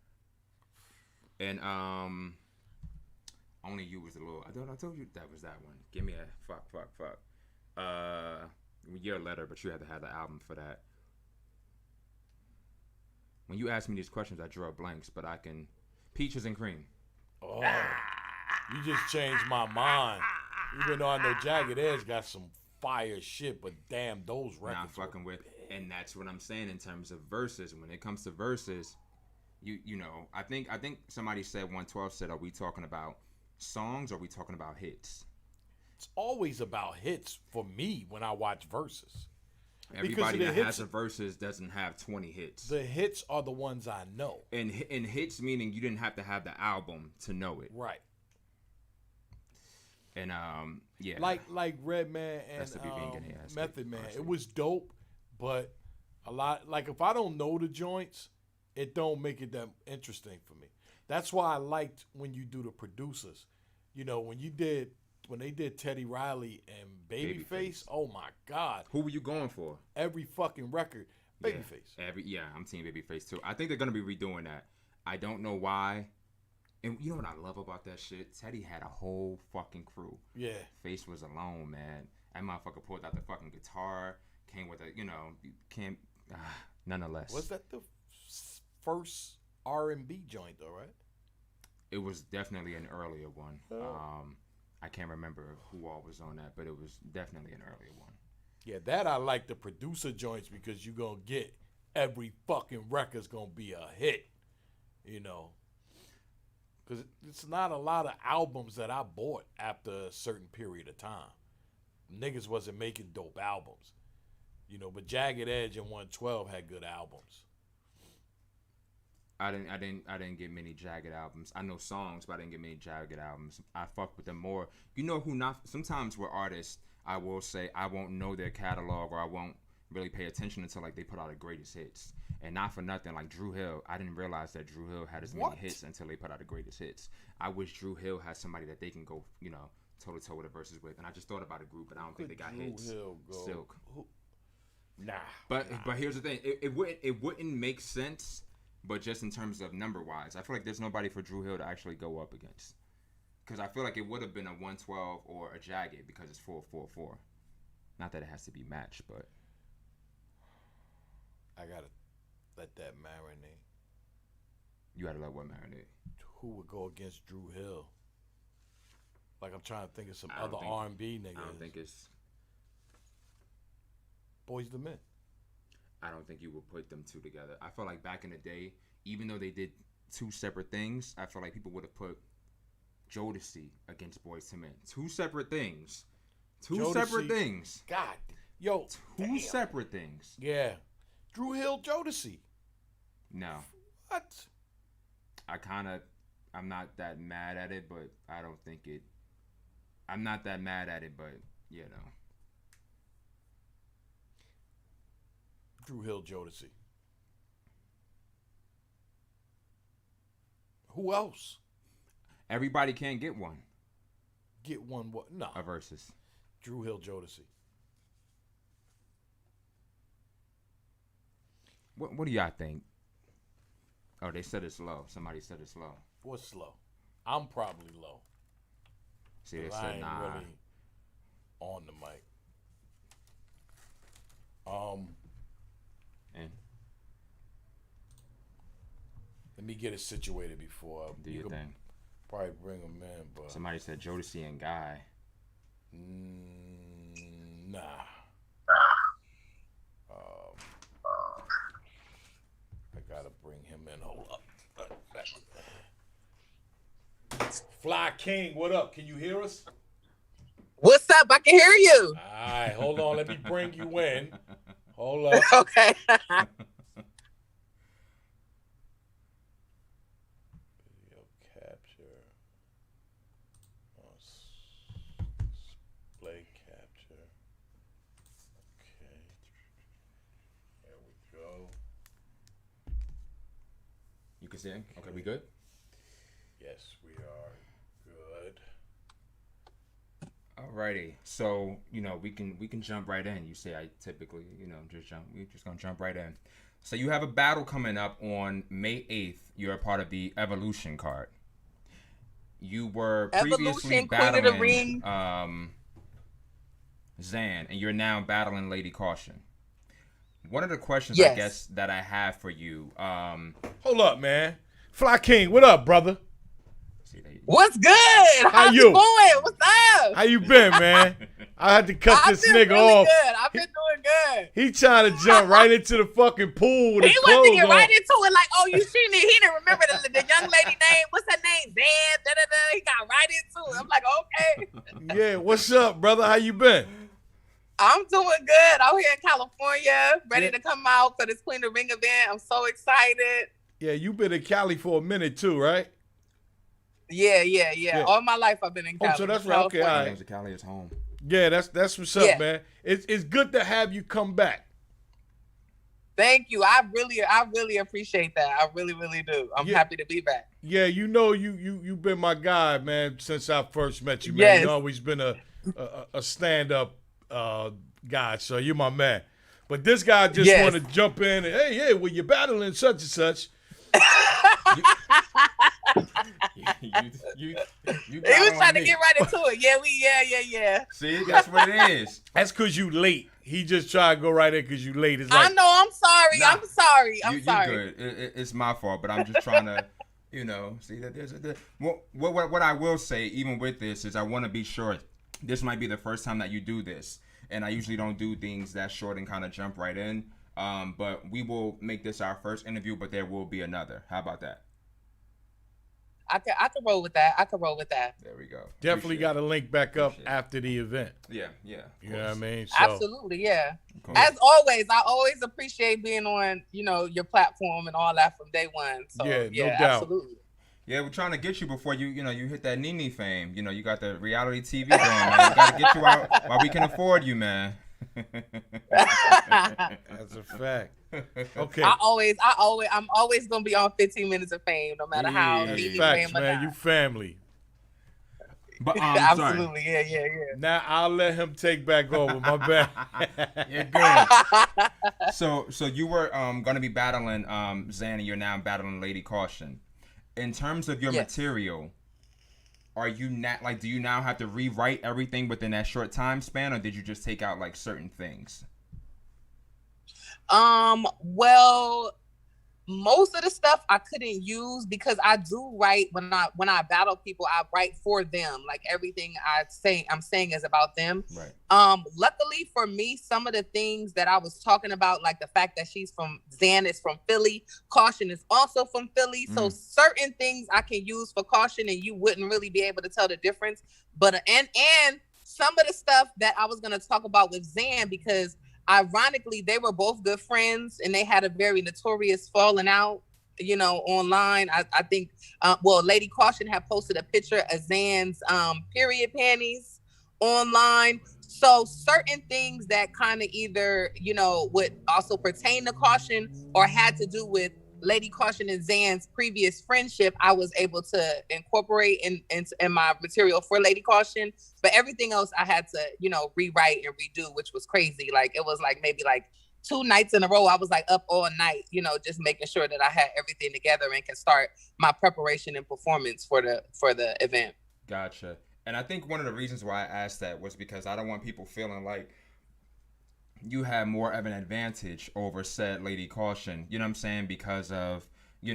And Only You was a little. I told you that was that one. Give me a fuck. Your letter, but you had to have the album for that. When you ask me these questions, I draw blanks, but I can. Peaches and Cream. Oh, you just changed my mind. Even though I know Jagged Edge got some fire shit, but damn, those records. Nah, I'm fucking with, and that's what I'm saying in terms of verses. When it comes to verses, you know, I think somebody said 112 said, are we talking about songs or are we talking about hits? It's always about hits for me when I watch verses. Everybody that has a verses doesn't have 20 hits. The hits are the ones I know. And hits meaning you didn't have to have the album to know it. Right. And yeah. Like Redman and Method Man. It was dope, but a lot like if I don't know the joints, it don't make it that interesting for me. That's why I liked when you do the producers. You know, when they did Teddy Riley and Babyface, oh my God. Who were you going for? Every fucking record. Babyface. Yeah, I'm team Babyface too. I think they're gonna be redoing that. I don't know why. And you know what I love about that shit? Teddy had a whole fucking crew. Yeah. Face was alone, man. That motherfucker pulled out the fucking guitar, came with nonetheless. Was that the first R&B joint though, right? It was definitely an earlier one. I can't remember who all was on that, but it was definitely an earlier one. Yeah, that I like the producer joints because you gonna get every fucking record's gonna be a hit, you know. Because it's not a lot of albums that I bought after a certain period of time. Niggas wasn't making dope albums, you know. But Jagged Edge and 112 had good albums. I didn't get many Jagged albums. I know songs, but I didn't get many Jagged albums. I fuck with them more. You know who not? Sometimes with artists, I will say I won't know their catalog or I won't really pay attention until like they put out the greatest hits. And not for nothing, like Drew Hill, I didn't realize that Drew Hill had as many hits until they put out the greatest hits. I wish Drew Hill had somebody that they can go, you know, toe to toe with a versus with, and I just thought about a group, but I don't think they got hits. Silk. Nah. But here's the thing, it wouldn't make sense, but just in terms of number wise, I feel like there's nobody for Drew Hill to actually go up against, because I feel like it would have been a 112 or a Jagged because it's 4-4-4. Not that it has to be matched, but I gotta let that marinate. you gotta let what marinate. Who would go against Drew Hill? Like, I'm trying to think of some I don't other think- R&B niggas. I don't think it's. Boys the Men. I don't think you would put them two together. I feel like back in the day, even though they did two separate things, I feel like people would have put Jodeci against Boyz II Men. Two separate things. Two separate things. God, yo, Two separate things. Yeah, Drew Hill, Jodeci. No, What? I'm not that mad at it, but I don't think it. I'm not that mad at it, but you know. Drew Hill, Jodeci. Who else? Everybody can't get one. Get one what? No. A versus. Drew Hill, Jodeci. What do y'all think? Oh, they said it's low. Somebody said it's low. What's slow? I'm probably low. See, they 'Cause I said ain't nah. really on the mic. And Let me get it situated before do your could thing. Probably bring him in, but Somebody said Jodeci and Guy. nah. I gotta bring him in. Hold up. Fly King, what up? Can you hear us? What's up? I can hear you. All right, hold on. Let me bring you in. Hold up. Okay. Video capture. Display capture. Okay. There we go. You can see him? Okay, we good? Yes, we are good. Alrighty. So, we can jump right in. You say I typically, we're just gonna jump right in. So you have a battle coming up on May 8th. You're a part of the Evolution card. You were previously Evolution, Queen of the battling Ring. Zan, and you're now battling Lady Caution. One of the questions I Yes. guess that I have for you, Hold up, man. Fly King, what up, brother? What's good? How's you? it going? What's up? How you been, man? I had to cut I've this been nigga really off. good. I've been doing good. He trying to jump right into the fucking pool with He his wanted to clothes get on. right into it like, oh, you seen it. He didn't remember the young lady name. What's her name? Zan. Da-da-da. He got right into it. I'm like, okay. Yeah, what's up, brother? How you been? I'm doing good. Out here in California, ready to come out for this Queen of the Ring event. I'm so excited. Yeah, you been in Cali for a minute too, right? Yeah. All my life I've been in Cali. Oh, so that's right. Okay, all right. Cali is home. Yeah, that's what's up, Yeah. man. It's good to have you come back. Thank you. I really appreciate that. I really, really do. I'm happy to be back. Yeah, you been my guy, man, since I first met you, man. Yes. You always been a stand-up guy, so you're my man. But this guy just Yes. want to jump in and, hey, well, you're battling such and such. You He was trying to get right into it. Yeah. See, that's what it is. That's because you late. He just tried to go right in because you late. It's like, I know. I'm sorry. Nah, I'm sorry. I'm you sorry. good. It's my fault, but I'm just trying to, see that there's what I will say, even with this, is I want to be sure this might be the first time that you do this, and I usually don't do things that short and kind of jump right in. But we will make this our first interview, but there will be another. How about that? I can roll with that. There we go. definitely got to link back up after the event. Yeah. You know what I mean? So, Absolutely, yeah. Cool. As always, I always appreciate being on, your platform and all that from day one. So Yeah, no doubt. absolutely. Yeah, we're trying to get you before you hit that Nene fame. You got the reality TV going, man. We got to get you out while we can afford you, man. that's a fact. Okay. I'm always gonna be on 15 Minutes of Fame, no matter how That's Nene facts, fame or man. not. You family. But Absolutely, sorry. yeah. Now I'll let him take back over. My bad. You're good. So you were gonna be battling Zan, and you're now battling Lady Caution. In terms of your material, are you not like? Do you now have to rewrite everything within that short time span, or did you just take out like certain things? Well, most of the stuff I couldn't use because I do write when I battle people, I write for them. Like everything I'm saying is about them. Right. Luckily for me, some of the things that I was talking about, like the fact that Zan is from Philly, Caution is also from Philly. So certain things I can use for Caution and you wouldn't really be able to tell the difference. But and some of the stuff that I was gonna talk about with Zan, because ironically, they were both good friends and they had a very notorious falling out, online. I think, Lady Caution had posted a picture of Zan's period panties online. So certain things that kind of either, would also pertain to Caution or had to do with Lady Caution and Zan's previous friendship, I was able to incorporate in my material for Lady Caution. But everything else I had to, rewrite and redo, which was crazy. Like it was like maybe like 2 nights in a row. I was like up all night, just making sure that I had everything together and can start my preparation and performance for the event. Gotcha. And I think one of the reasons why I asked that was because I don't want people feeling like you have more of an advantage over said Lady Caution, you know what I'm saying? Because of, you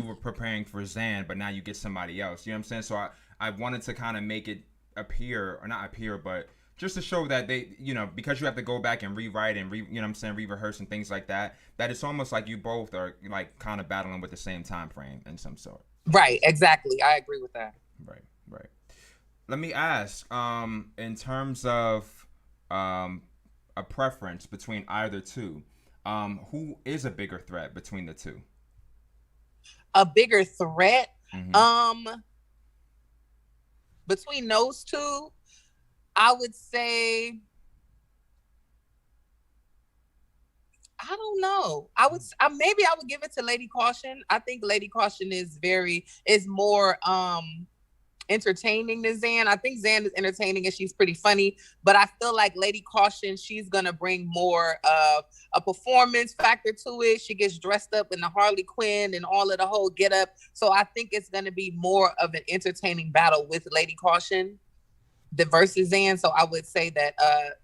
were preparing for Zan, but now you get somebody else, you know what I'm saying? So I wanted to kind of make it appear, or not appear, but just to show that they, because you have to go back and rewrite and re-rehearse and things like that, that it's almost like you both are like kind of battling with the same time frame in some sort. Right, exactly. I agree with that. Right. Let me ask, in terms of, a preference between either two, who is a bigger threat between the two? A bigger threat? Between those two, I would say, I don't know. Maybe I would give it to Lady Caution. I think Lady Caution is more entertaining than Zan. I think Zan is entertaining and she's pretty funny, but I feel like Lady Caution, she's gonna bring more of a performance factor to it. She gets dressed up in the Harley Quinn and all of the whole get up. So I think it's gonna be more of an entertaining battle with Lady Caution versus Zan. So I would say that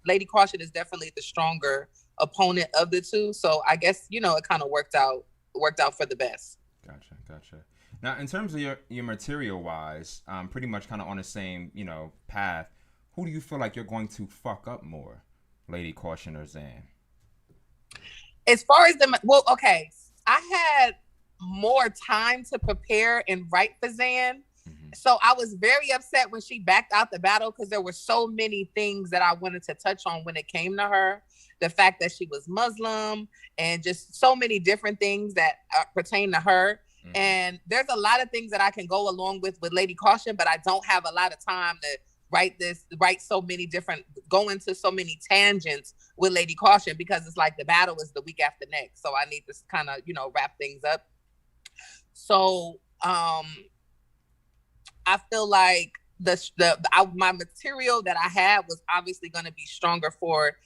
Lady Caution is definitely the stronger opponent of the two. So I guess, it kind of worked out for the best. Gotcha. Now, in terms of your material wise, pretty much kind of on the same, path, who do you feel like you're going to fuck up more, Lady Caution or Zan? As far as okay, I had more time to prepare and write for Zan. So I was very upset when she backed out the battle because there were so many things that I wanted to touch on when it came to her. The fact that she was Muslim and just so many different things that pertain to her. And there's a lot of things that I can go along with Lady Caution, but I don't have a lot of time to go into so many tangents with Lady Caution because it's like the battle is the week after next. So I need to kind of, wrap things up. So I feel like my material that I had was obviously going to be stronger for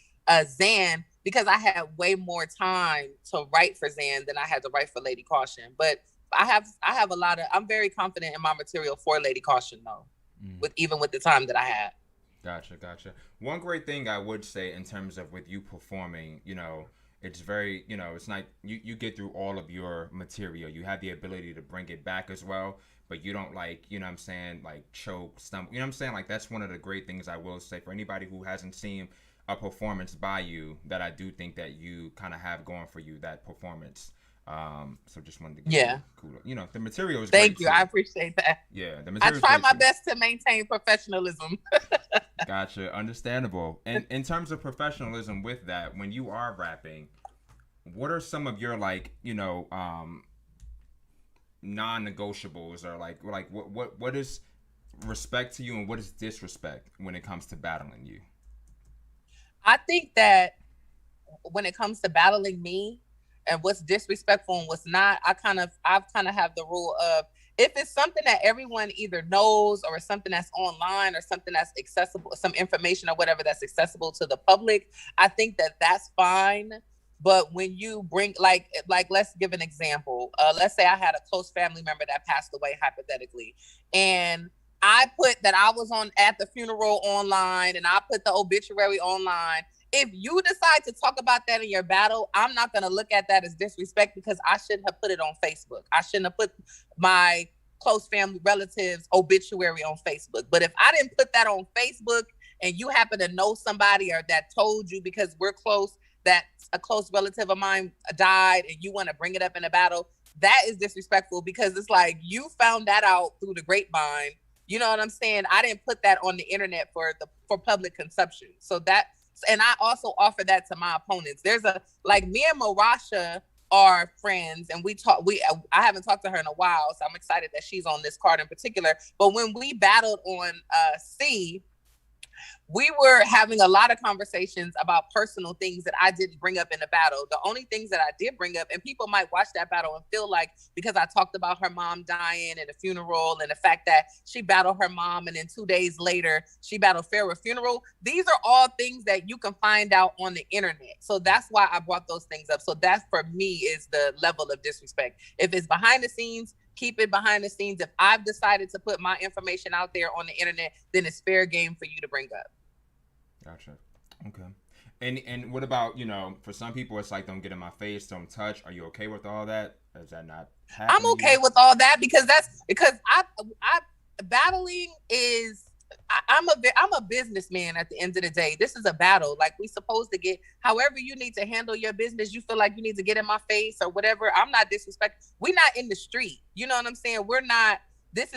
Zan because I had way more time to write for Zan than I had to write for Lady Caution. But I have I'm very confident in my material for Lady Caution though, even with the time that I had. Gotcha. One great thing I would say in terms of with you performing, it's very, it's like you get through all of your material. You have the ability to bring it back as well, but you don't like, choke, stumble. You know what I'm saying? Like that's one of the great things I will say for anybody who hasn't seen a performance by you that I do think that you kind of have going for you, that performance. So just wanted to give you cool. The material is Thank great you. too. I appreciate that. Yeah, the material. I try my best to maintain professionalism. Gotcha. Understandable. And in terms of professionalism with that, when you are rapping, what are some of your non-negotiables or like what is respect to you and what is disrespect when it comes to battling you? I think that when it comes to battling me and what's disrespectful and what's not, I've kind of have the rule of If it's something that everyone either knows or something that's online or something that's accessible, some information or whatever that's accessible to the public, I think that that's fine. But when you bring like let's give an example. Let's say I had a close family member that passed away hypothetically, and I put that I was on at the funeral online and I put the obituary online. If you decide to talk about that in your battle, I'm not going to look at that as disrespect because I shouldn't have put it on Facebook. I shouldn't have put my close family relatives obituary on Facebook. But if I didn't put that on Facebook and you happen to know somebody or that told you because we're close that a close relative of mine died and you want to bring it up in a battle, that is disrespectful because it's like you found that out through the grapevine. You know what I'm saying? I didn't put that on the internet for public consumption. So that, and I also offer that to my opponents. There's me and Marasha are friends and I haven't talked to her in a while, so I'm excited that she's on this card in particular. But when we battled on C, we were having a lot of conversations about personal things that I didn't bring up in the battle. The only things that I did bring up, and people might watch that battle and feel like because I talked about her mom dying and the funeral and the fact that she battled her mom and then 2 days later she battled Farrah funeral. These are all things that you can find out on the internet. So that's why I brought those things up. So that for me is the level of disrespect. If it's behind the scenes, keep it behind the scenes. If I've decided to put my information out there on the internet, then it's fair game for you to bring up. Gotcha. Okay. And what about, for some people it's like don't get in my face, don't touch. Are you okay with all that? Is that not happening? I'm okay with all that because I battling is I'm a businessman at the end of the day. This is a battle. Like we supposed to get however you need to handle your business. You feel like you need to get in my face or whatever. I'm not disrespectful. We're not in the street. You know what I'm saying? We're not. This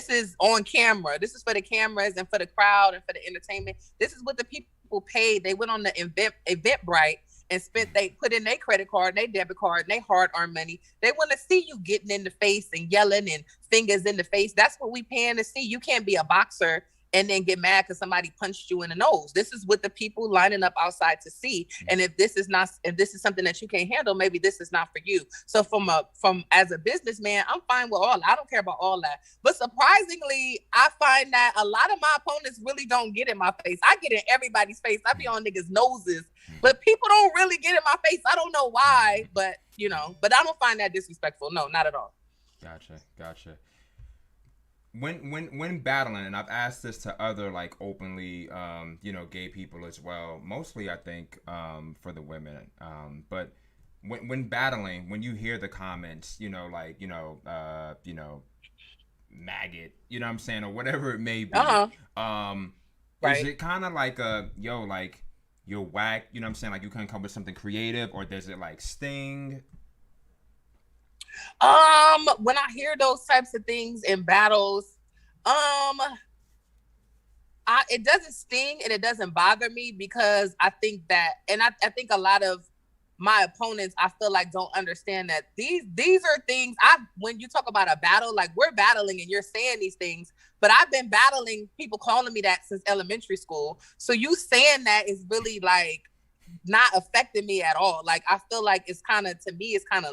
is on camera. This is for the cameras and for the crowd and for the entertainment. This is what the people paid. They went on the Eventbrite and they put in their credit card, their debit card, and their hard-earned money. They want to see you getting in the face and yelling and fingers in the face. That's what we paying to see. You can't be a boxer and then get mad because somebody punched you in the nose. This is what the people lining up outside to see. And if this is something that you can't handle, maybe this is not for you. So from as a businessman, I'm fine with all that. I don't care about all that. But surprisingly, I find that a lot of my opponents really don't get in my face. I get in everybody's face. I be on niggas' noses, but people don't really get in my face. I don't know why, but but I don't find that disrespectful. No, not at all. Gotcha. When battling, and I've asked this to other openly gay people as well, mostly I think for the women, but when battling, when you hear the comments, maggot, you know what I'm saying, or whatever it may be, Right. Is it kind of like you're whack, you know what I'm saying, like you couldn't come with something creative, or does it sting? When I hear those types of things in battles, it doesn't sting and it doesn't bother me because I think that, and I think a lot of my opponents, I feel like don't understand that these are things when you talk about a battle, like we're battling and you're saying these things, but I've been battling people calling me that since elementary school. So you saying that is really not affecting me at all. Like I feel like it's kind of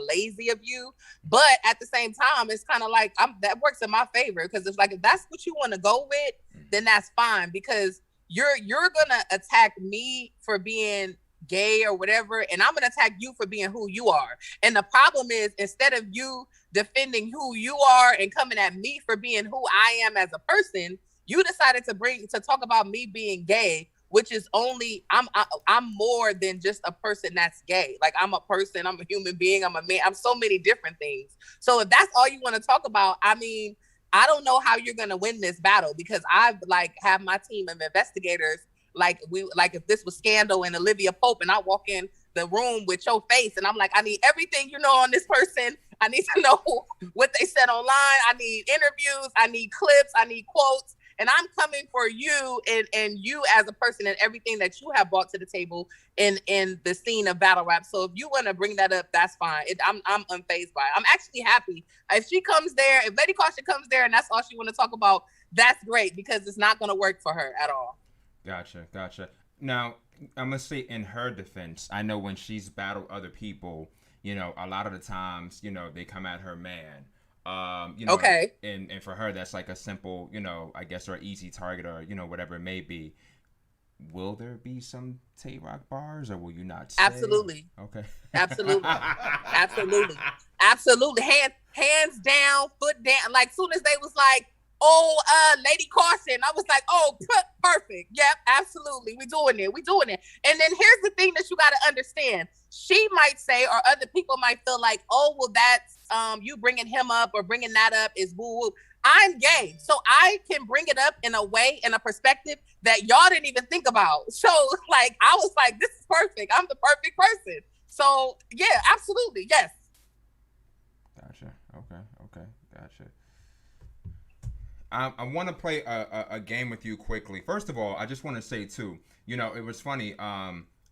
lazy of you, but at the same time it's kind of like that works in my favor because it's like if that's what you want to go with, then that's fine because you're gonna attack me for being gay or whatever, and I'm gonna attack you for being who you are. And the problem is instead of you defending who you are and coming at me for being who I am as a person, you decided to talk about me being gay, which is only I'm more than just a person that's gay. Like I'm a person, I'm a human being, I'm a man, I'm so many different things. So if that's all you want to talk about, I mean, I don't know how you're gonna win this battle because I've have my team of investigators. If this was Scandal and Olivia Pope and I walk in the room with your face and I'm like, I need everything you know on this person. I need to know what they said online. I need interviews. I need clips. I need quotes. And I'm coming for you and you as a person and everything that you have brought to the table in the scene of battle rap. So if you want to bring that up, that's fine. I'm unfazed by it. I'm actually happy. If she comes there, if Lady Caution comes there and that's all she want to talk about, that's great because it's not going to work for her at all. Gotcha. Now, I'm going to say in her defense, I know when she's battled other people, a lot of the times, they come at her man. You know, Okay. And for her, that's like a simple, you know, I guess, or easy target, or you know, whatever it may be. Will there be some Tay-Rock bars, or will you not say? Absolutely. Okay. Absolutely. Absolutely. Absolutely. Hands down, foot down. Like soon as they was like, oh, Lady Caution, I was like, oh, perfect. Yep, absolutely. We doing it. And then here's the thing that you got to understand. She might say, or other people might feel like, oh, well, that's you bringing him up or bringing that up is woo-woo. I'm gay, so I can bring it up in a way, in a perspective that y'all didn't even think about. So, like, I was like, this is perfect. I'm the perfect person. So, yeah, absolutely, yes. Gotcha. Okay. Gotcha. I want to play a game with you quickly. First of all, I just want to say too, you know, it was funny.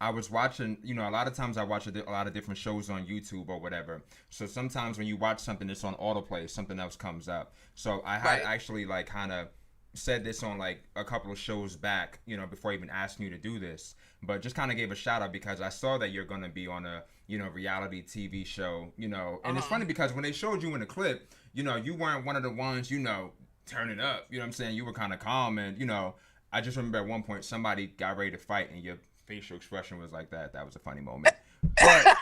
I was watching, you know, a lot of times I watch a lot of different shows on YouTube or whatever. So sometimes when you watch something that's on autoplay, something else comes up. So I had actually like kind of said this on like a couple of shows back, you know, before even asking you to do this, but just kind of gave a shout out because I saw that you're going to be on a, you know, reality TV show, you know, and it's funny because when they showed you in the clip, you know, you weren't one of the ones, you know, turning up, you know what I'm saying? You were kind of calm, and, you know, I just remember at one point somebody got ready to fight and your facial expression was like that. That was a funny moment. But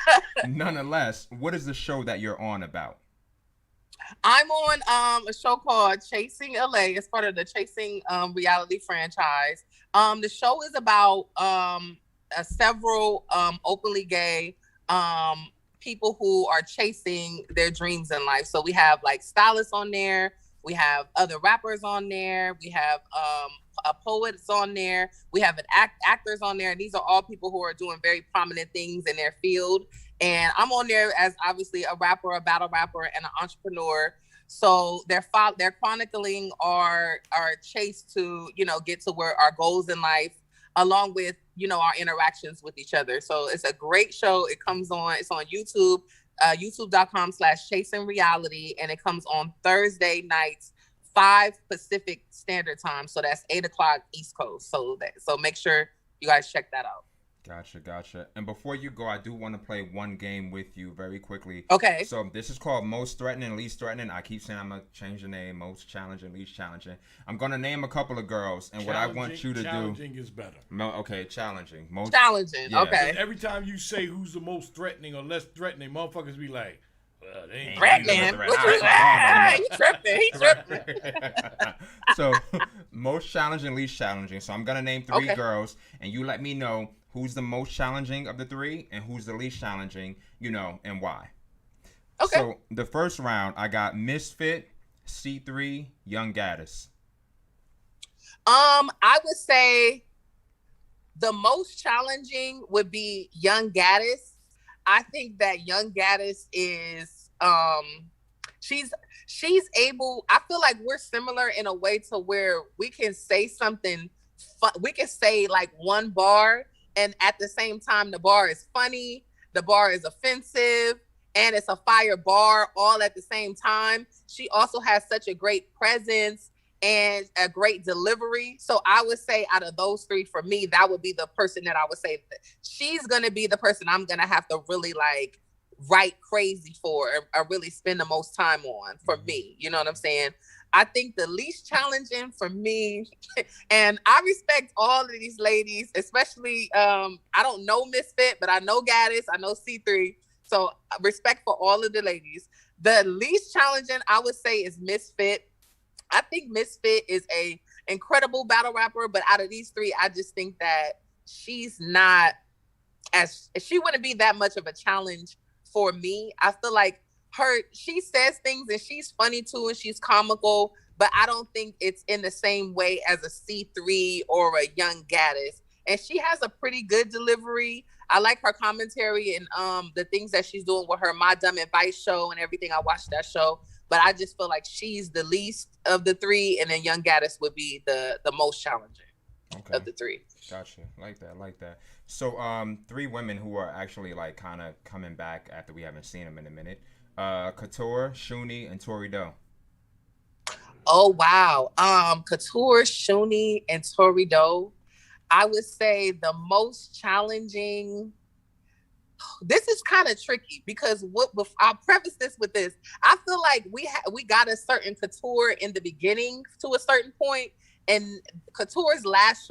nonetheless, what is the show that you're on about? I'm on a show called Chasing LA. It's part of the Chasing reality franchise. The show is about several openly gay people who are chasing their dreams in life. So we have like stylists on there. We have other rappers on there. We have poets on there. We have actors on there. And these are all people who are doing very prominent things in their field. And I'm on there as obviously a rapper, a battle rapper, and an entrepreneur. So they're chronicling our chase to, you know, get to where our goals in life, along with, you know, our interactions with each other. So it's a great show. It's on YouTube, youtube.com/chasing reality. And it comes on Thursday nights, 5 Pacific Standard Time. So that's 8 o'clock East Coast. So make sure you guys check that out. Gotcha. And before you go, I do want to play one game with you very quickly. Okay. So this is called Most Threatening, Least Threatening. I keep saying I'm going to change the name. Most Challenging, Least Challenging. I'm going to name a couple of girls, and what I want you to do... Challenging is better. No, okay, challenging. Challenging, yeah. Okay. Every time you say who's the most threatening or less threatening, motherfuckers be like, well, they ain't threatening. He tripping. So, most challenging, least challenging. So I'm going to name 3 girls, and you let me know who's the most challenging of the 3 and who's the least challenging, you know, and why. Okay. So the first round, I got Misfit, C3, Young Gaddis. I would say the most challenging would be Young Gaddis. I think that Young Gaddis is she's able, I feel like we're similar in a way to where we can say something we can say like one bar, and at the same time the bar is funny, the bar is offensive, and it's a fire bar all at the same time. She also has such a great presence and a great delivery. So I would say out of those 3, for me, that would be the person that I would say that she's going to be the person I'm going to have to really like write crazy for or really spend the most time on for me. You know what I'm saying? I think the least challenging for me, and I respect all of these ladies, especially, I don't know Misfit, but I know Gaddis, I know C3. So respect for all of the ladies. The least challenging, I would say, is Misfit. I think Misfit is a incredible battle rapper, but out of these 3, I just think that she wouldn't be that much of a challenge for me. I feel like she says things and she's funny too, and she's comical, but I don't think it's in the same way as a C3 or a Young Gaddis. And she has a pretty good delivery. I like her commentary and the things that she's doing with her My Dumb Advice show and everything. I watched that show, but I just feel like she's the least of the 3, and then Young Gaddis would be the most challenging of the 3. Gotcha. Like that. So 3 women who are actually like kind of coming back after we haven't seen them in a minute. Couture, Shuni, and Tori Doe. Oh wow. Couture, Shuni, and Tori Doe. I would say the most challenging. this is kind of tricky because I'll preface this with this. I feel like we got a certain couture in the beginning to a certain point, and couture's last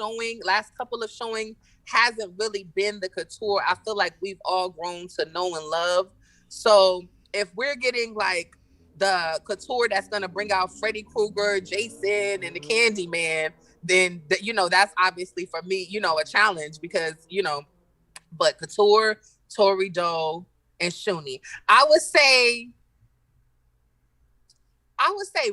couple of showing hasn't really been the couture I feel like we've all grown to know and love. So if we're getting like the couture that's gonna bring out Freddy Krueger, Jason, and the Candyman, then that's obviously for me, a challenge because but couture, Tori Doe, and Shuni. I would say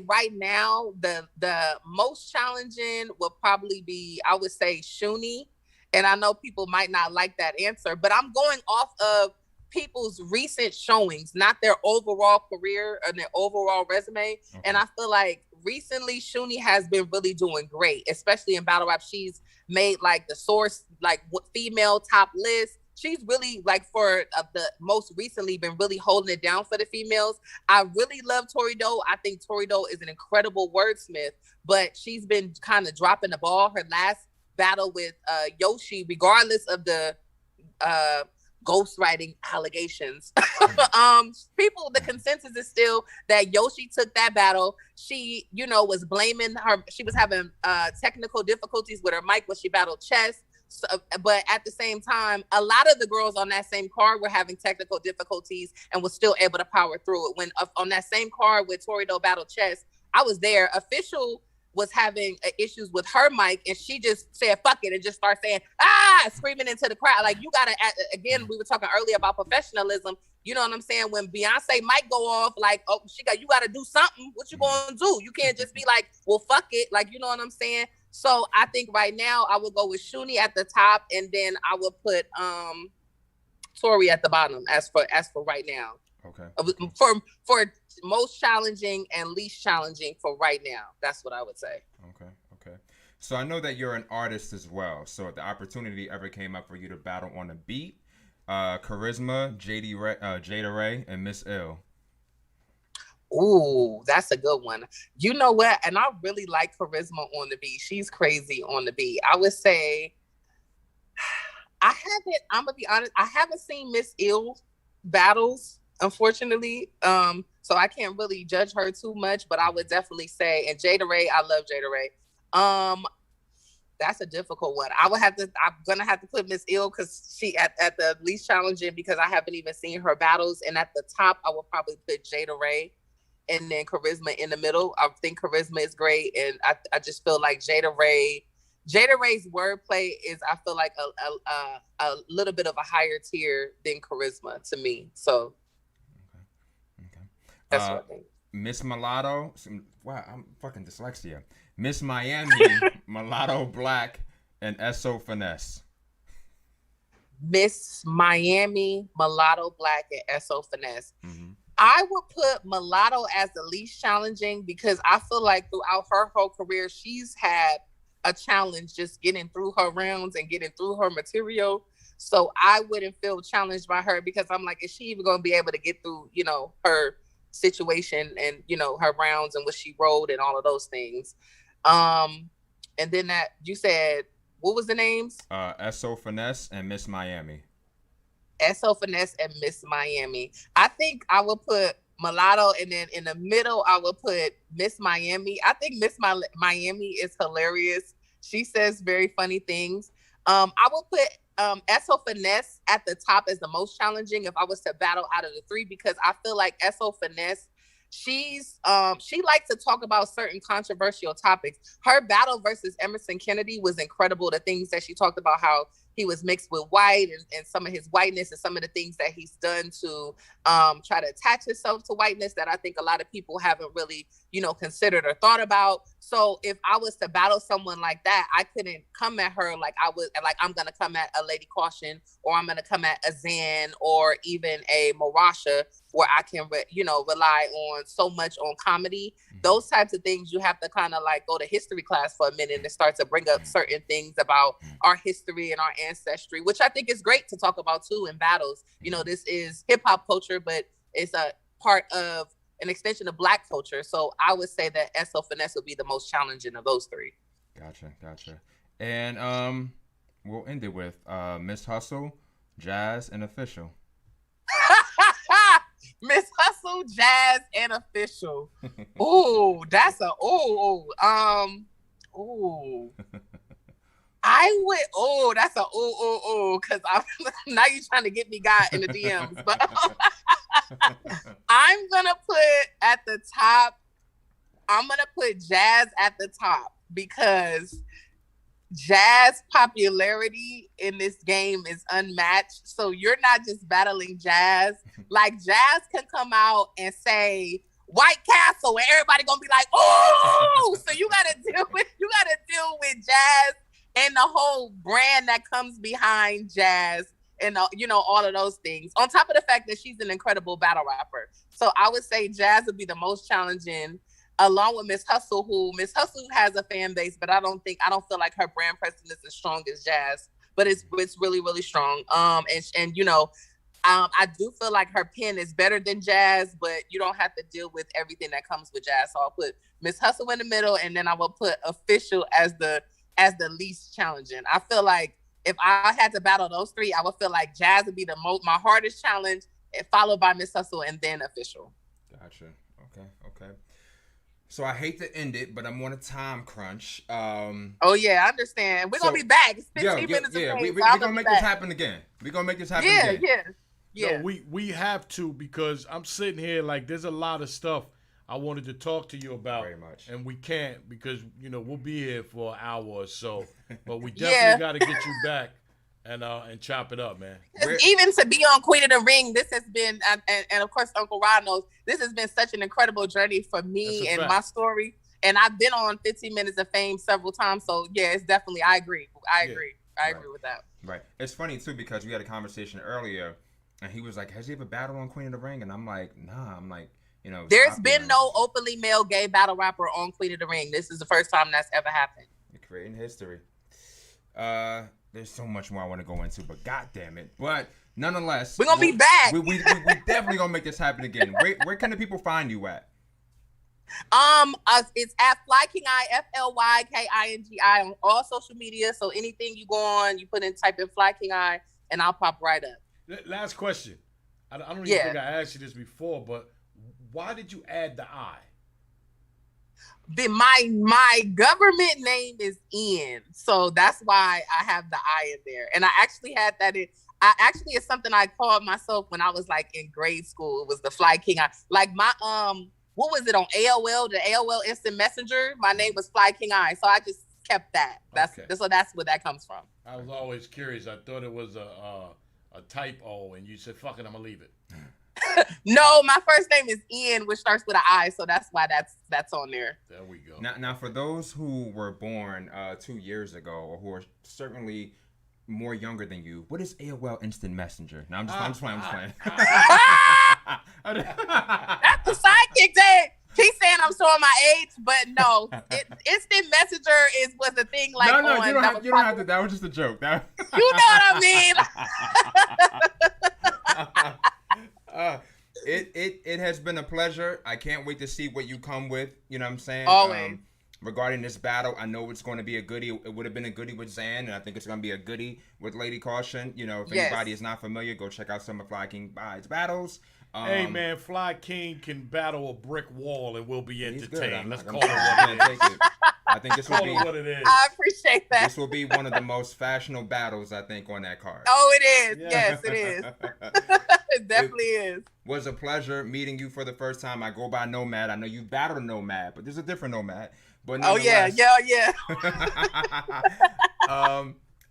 right now the most challenging would probably be, I would say, Shuni. And I know people might not like that answer, but I'm going off of people's recent showings, not their overall career or their overall resume. Okay. And I feel like recently Shuni has been really doing great, especially in battle rap. She's made like the source, like female top list. She's really like for the most recently been really holding it down for the females. I really love Tori Doe. I think Tori Doe is an incredible wordsmith, but she's been kind of dropping the ball. Her last battle with Yoshi, regardless of the ghostwriting allegations, the consensus is still that Yoshi took that battle. She, was blaming her. She was having technical difficulties with her mic when she battled Chess. So, but at the same time, a lot of the girls on that same card were having technical difficulties and was still able to power through it. When on that same card with Tori Doe battle Chess, I was there. Official was having issues with her mic, and she just said "fuck it" and just started saying screaming into the crowd. Like, you gotta, again, we were talking earlier about professionalism. You know what I'm saying? When Beyonce mic go off, like, oh, you gotta do something. What you gonna do? You can't just be like, well, fuck it. Like, you know what I'm saying? So I think right now I would go with Shuni at the top, and then I would put Tori at the bottom as for right now. Okay. For most challenging and least challenging for right now. That's what I would say. Okay. So I know that you're an artist as well. So if the opportunity ever came up for you to battle on a beat, Charisma, Jada Ray, and Miss Ill. Ooh, that's a good one. You know what? And I really like Charisma on the beat. She's crazy on the beat. I would say I'm gonna be honest, I haven't seen Miss Ill battles, unfortunately. So I can't really judge her too much, but I would definitely say, and Jada Ray, I love Jada Ray. That's a difficult one. I'm gonna have to put Miss Ill because she at the least challenging, because I haven't even seen her battles. And at the top, I would probably put Jada Ray, and then Charisma in the middle. I think Charisma is great, and I just feel like Jada Ray's wordplay is, I feel like a little bit of a higher tier than Charisma to me. So okay. That's what I think. Miss Mulatto, wow, I'm fucking dyslexia. Miss Miami, Mulatto Black, and SO Finesse. Miss Miami, Mulatto Black, and SO Finesse. Mm-hmm. I would put Mulatto as the least challenging because I feel like throughout her whole career, she's had a challenge just getting through her rounds and getting through her material. So I wouldn't feel challenged by her because I'm like, is she even going to be able to get through, her situation and, her rounds and what she rode and all of those things. And then that you said, what was the names? SO Finesse and Miss Miami. SO Finesse and Miss Miami. I think I would put Mulatto, and then in the middle, I would put Miss Miami. I think Miss Miami is hilarious. She says very funny things. I would put SO Finesse at the top as the most challenging if I was to battle out of the three, because I feel like SO Finesse, she likes to talk about certain controversial topics. Her battle versus Emerson Kennedy was incredible. The things that she talked about, how he was mixed with white and some of his whiteness and some of the things that he's done to try to attach himself to whiteness that I think a lot of people haven't really, considered or thought about. So if I was to battle someone like that, I couldn't come at her like I'm going to come at a Lady Caution, or I'm going to come at a Zan, or even a Marasha, where I can, rely on so much on comedy. Those types of things, you have to kind of like go to history class for a minute and start to bring up certain things about our history and our ancestry, which I think is great to talk about too in battles. This is hip hop culture, but it's a part of an extension of Black culture. So I would say that SO Finesse would be the most challenging of those three. Gotcha. And we'll end it with Miss Hustle, Jazz, and Official. Miss Hustle, Jazz, and Official. Ooh, that's a ooh. I would. Oh, that's a because I'm now you're trying to get me got in the DMs, but I'm gonna put at the top. I'm gonna put Jazz at the top because Jazz popularity in this game is unmatched. So you're not just battling Jazz. Like Jazz can come out and say White Castle, and everybody gonna be like, "Oh!" So you gotta deal with Jazz and the whole brand that comes behind Jazz, and all of those things. On top of the fact that she's an incredible battle rapper, so I would say Jazz would be the most challenging, along with Miss Hustle, who Miss Hustle has a fan base, but I don't feel like her brand presence is as strong as Jazz, but it's really, really strong. I do feel like her pen is better than Jazz, but you don't have to deal with everything that comes with Jazz. So I'll put Miss Hustle in the middle, and then I will put Official as the least challenging. I feel like if I had to battle those three, I would feel like Jazz would be my hardest challenge, followed by Miss Hustle, and then Official. Gotcha. Okay. So I hate to end it, but I'm on a time crunch. Oh yeah, I understand. We're gonna be back. It's 15 minutes. Yeah, we're gonna make this happen again. We're gonna make this happen again. Yeah. No, we have to, because I'm sitting here like there's a lot of stuff I wanted to talk to you about. Very much. And we can't because we'll be here for an hour or so. But we definitely got to get you back and chop it up, man. Even to be on Queen of the Ring, this has been, and of course Uncle Rod knows, this has been such an incredible journey for me and my story. And I've been on 15 Minutes of Fame several times. So yeah, it's definitely, I agree with that. Right. It's funny too because we had a conversation earlier and he was like, has he ever battled on Queen of the Ring? And I'm like, nah. I'm like, there's been no openly male gay battle rapper on Queen of the Ring. This is the first time that's ever happened. You're creating history. There's so much more I want to go into, but god damn it. But nonetheless, we're gonna be back. We definitely gonna make this happen again. Where can the people find you at? It's at FlyKingi, FLYKINGI on all social media. So anything you go on, you type in FlyKingi, and I'll pop right up. Last question. I don't even think I asked you this before, but why did you add the I? My government name is Ian, so that's why I have the I in there. And I actually had that in. It's something I called myself when I was like in grade school. It was the Fly King. Like my what was it on AOL? The AOL Instant Messenger. My name was Fly King I, so I just kept that. So that's where that comes from. I was always curious. I thought it was a typo, and you said, "Fuck it, I'm gonna leave it." No, my first name is Ian, which starts with an I, so that's why that's on there. There we go. Now for those who were born 2 years ago, or who are certainly more younger than you, what is AOL Instant Messenger? Now I'm just playing. That's the sidekick day. He's saying I'm showing my age, but no, Instant Messenger was a thing like. No, you don't have to. That was just a joke. You know what I mean? It has been a pleasure. I can't wait to see what you come with. You know what I'm saying? Always. Regarding this battle, I know it's going to be a goodie. It would have been a goodie with Zan, and I think it's going to be a goodie with Lady Caution. If anybody is not familiar, go check out some of Fly King Bide's battles. Hey man, Fly King can battle a brick wall and we'll be entertained. Let's call it what it is. I think this will be what it is. I appreciate that. This will be one of the most fashionable battles I think on that card. Oh, it is. Yeah. Yes, it is. It definitely is. Was a pleasure meeting you for the first time. I go by Nomad. I know you battled a Nomad, but there's a different Nomad. But yeah.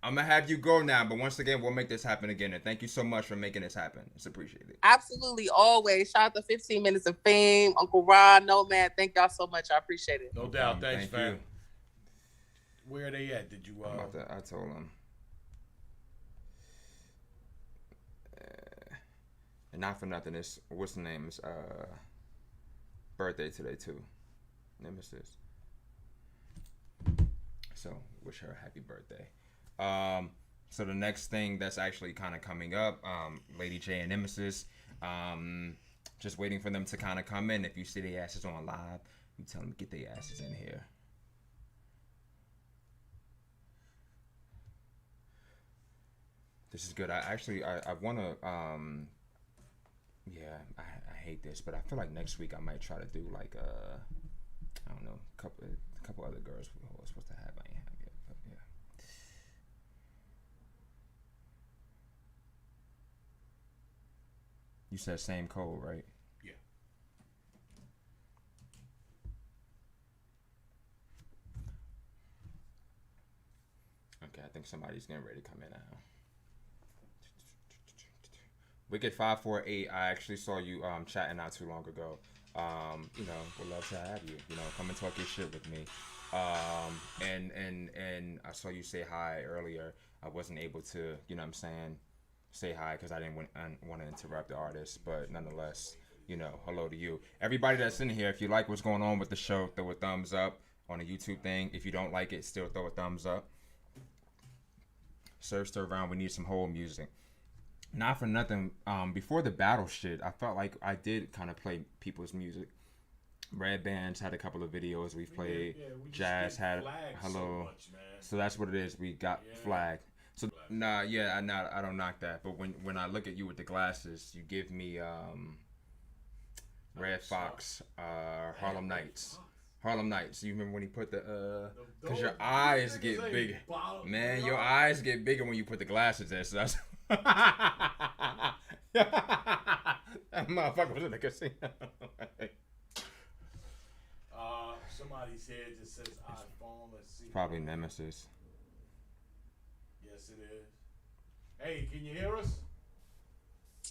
I'm gonna have you go now, but once again, we'll make this happen again. And thank you so much for making this happen. It's appreciated. Absolutely, always. Shout out to 15 Minutes of Fame, Uncle Ron, Nomad. Thank y'all so much. I appreciate it. No doubt. Thanks, fam. Where are they at? Did you? I told them. And not for nothing, it's what's the name's birthday today too. Nemisis. So wish her a happy birthday. So the next thing that's actually kind of coming up, Lady J and Nemisis, just waiting for them to kind of come in. If you see their asses on live, you tell them to get their asses in here. This is good. I want to Yeah, I hate this, but I feel like next week I might try to do like I don't know, a couple other girls who I was supposed to have. I ain't have yet, but yeah. You said same code, right? Yeah. Okay, I think somebody's getting ready to come in now. Wicked 548. I actually saw you chatting not too long ago. You know, would love to have you. You know, come and talk your shit with me. And I saw you say hi earlier. I wasn't able to, you know what I'm saying, say hi because I didn't want to interrupt the artist. But nonetheless, you know, hello to you. Everybody that's in here, if you like what's going on with the show, throw a thumbs up on the YouTube thing. If you don't like it, still throw a thumbs up. Serve stir around. We need some whole music. Not for nothing. Before the battle shit, I felt like I did kind of play people's music. Red Bands had a couple of videos we've played. We Jazz had hello. So, much, so that's what it is. We got flagged. So nah, yeah, I don't knock that. But when I look at you with the glasses, you give me Red Fox, Harlem Nights. Harlem Nights. You remember when he put the because your eyes get bigger. Man, your eyes get bigger when you put the glasses there. So that's that motherfucker was in the casino. Somebody's head just says iPhone. Let's see. Probably Nemisis. Yes, it is. Hey, can you hear us?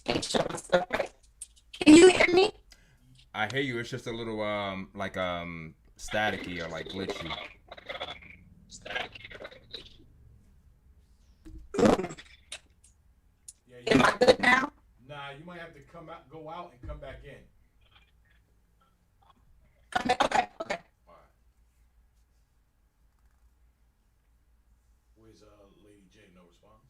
Can you hear me? I hear you. It's just a little like staticky or like glitchy. Yeah, am I good now? Nah, you might have to go out and come back in. Okay. All right. Where's Lady J? No response.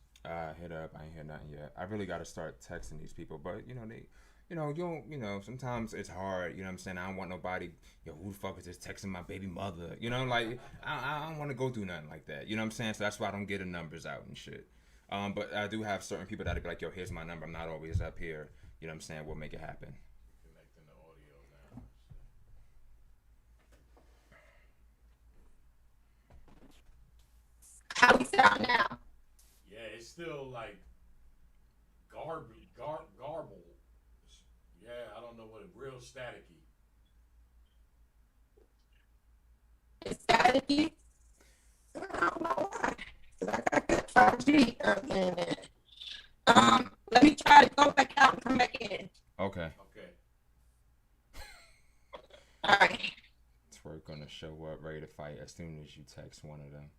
Hit up. I ain't hear nothing yet. I really got to start texting these people, but you know they. You know, sometimes it's hard, you know what I'm saying? I don't want nobody, who the fuck is this texting my baby mother? You know, like, I don't want to go through nothing like that. You know what I'm saying? So that's why I don't get the numbers out and shit. But I do have certain people that'll be like, yo, here's my number. I'm not always up here. You know what I'm saying? We'll make it happen. Connecting the audio now. How we sound now? Yeah, it's still like garbled. Yeah, I don't know what it real staticky. It's staticky? I don't know why. I got good 5G let me try to go back out and come back in. Okay. Alright. Twerk gonna show up ready to fight as soon as you text one of them.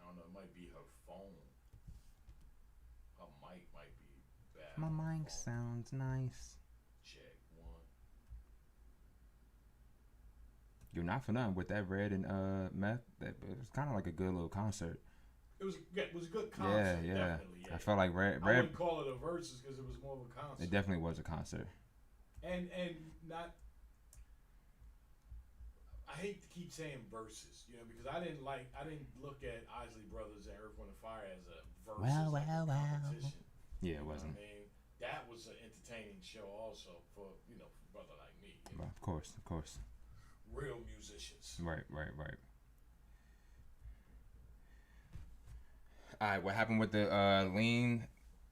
I don't know, it might be her phone. Her mic might be bad. My mic sounds nice. Check one. You're not for nothing with that Red and Meth. It was kind of like a good little concert. It was a good concert. Yeah. Definitely, yeah. I felt like Red. I wouldn't call it a versus because it was more of a concert. It definitely was a concert. And not. I hate to keep saying versus, because I didn't look at Isley Brothers and Earth, Wind and Fire as a versus competition. Yeah, it wasn't. I mean, that was an entertaining show also for for a brother like me. Of course. Real musicians. Right. All right, what happened with the Lean,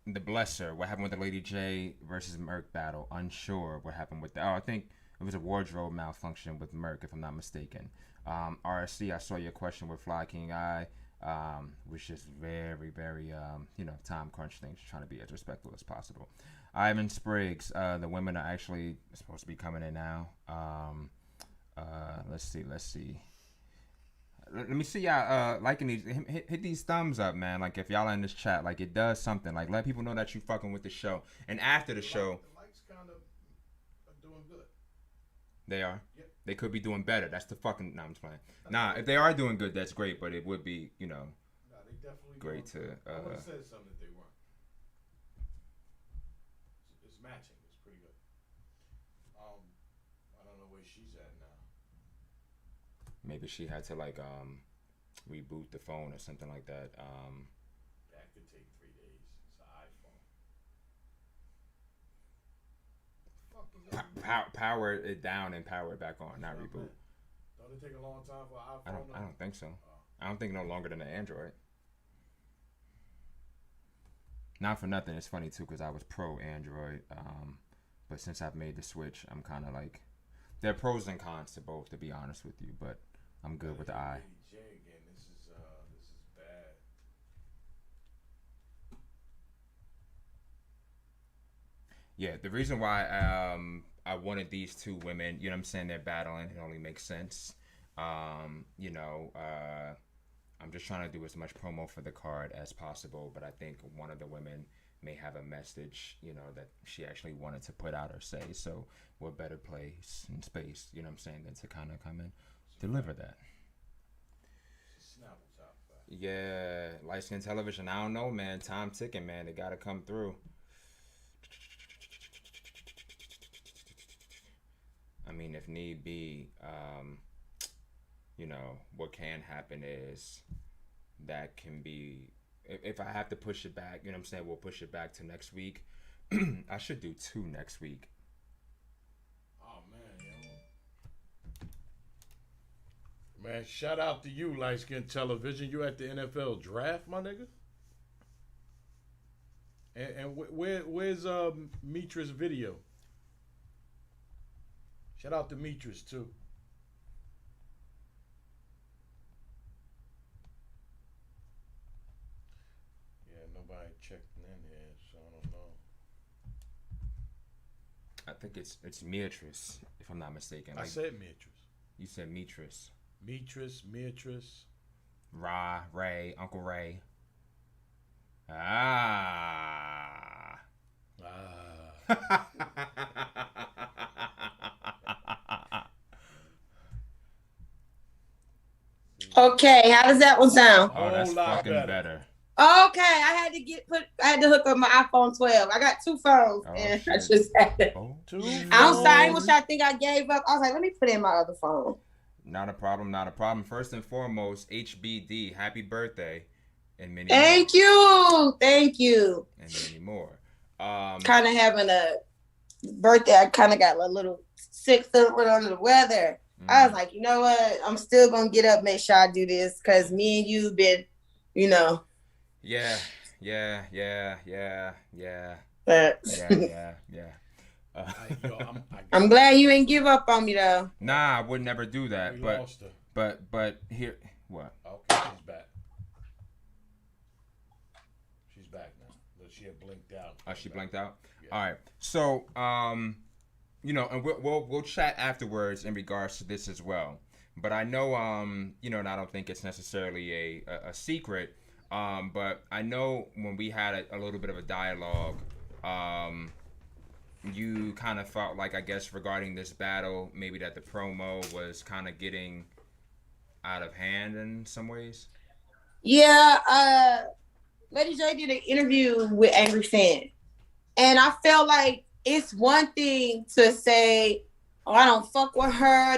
the Blesser? What happened with the Lady J versus Merc battle? Unsure what happened with that. Oh, I think it was a wardrobe malfunction with Merc, if I'm not mistaken. RSC, I saw your question with Fly King Eye. Was just very, very, time crunch things, trying to be as respectful as possible. Ivan Spriggs, the women are actually supposed to be coming in now. Let's see. Let me see y'all liking these. Hit these thumbs up, man. Like if y'all are in this chat, like it does something. Like let people know that you fucking with the show. And after the show, the likes kind of are doing good. They are. Yep. They could be doing better. That's the fucking. No, I'm just playing. Nah, if they are doing good, that's great. But it would be, they definitely great to. I would have said something that they weren't. It's matching. It's pretty good. I don't know where she's at now. Maybe she had to reboot the phone or something like that. That could take 3 days. Power it down and power it back on, not reboot. Don't it take a long time for an iPhone? I don't think so. I don't think no longer than an Android. Not for nothing. It's funny too because I was pro Android, but since I've made the switch, I'm kind of like there are pros and cons to both, to be honest with you. But I'm good with the I. This is bad. Yeah, the reason why I wanted these two women, you know what I'm saying, they're battling, it only makes sense. You know, I'm just trying to do as much promo for the card as possible, but I think one of the women may have a message, you know, that she actually wanted to put out or say. So what better place and space, you know what I'm saying, than to kind of come and deliver that. Yeah, light skin television, I don't know, man. Time ticking, man. They got to come through. I mean, if need be, you know, what can happen is that can be, if I have to push it back, you know what I'm saying, we'll push it back to next week. I should do 2 next week. Oh, man, yo. Man, shout out to you, Light Skin Television. You at the NFL draft, my nigga? And where's Mitra's video? Shout out to Mitras too. Yeah, nobody checked in here, so I don't know. I think it's Mitras, if I'm not mistaken. I said Mitras. You said Mitras. Mitras. Ray, Uncle Ray. Ah. Okay, how does that one sound? Oh, that's fucking better. Okay, I had to hook up my iPhone 12. I got 2 phones, and I just had to. I'm sorry, what y'all think I gave up? I was like, let me put in my other phone. Not a problem, not a problem. First and foremost, HBD, happy birthday, and many Thank more. you. And many more. Kind of having a birthday. I kind of got a little sick, a little under the weather. I was like, you know what? I'm still gonna get up, make sure I do this, cause me and you been, you know. Yeah. I'm glad you ain't give up on me though. Nah, I would never do that. But here, what? Okay, she's back. She's back now. She had blinked out. Oh, she blinked out. Yeah. All right. So, you know, and we'll chat afterwards in regards to this as well. But I know, you know, and I don't think it's necessarily a secret. But I know when we had a little bit of a dialogue, you kind of felt like, I guess, regarding this battle, maybe that the promo was kind of getting out of hand in some ways. Yeah, Lady J did an interview with Angry Fan, and I felt like it's one thing to say, oh, I don't fuck with her,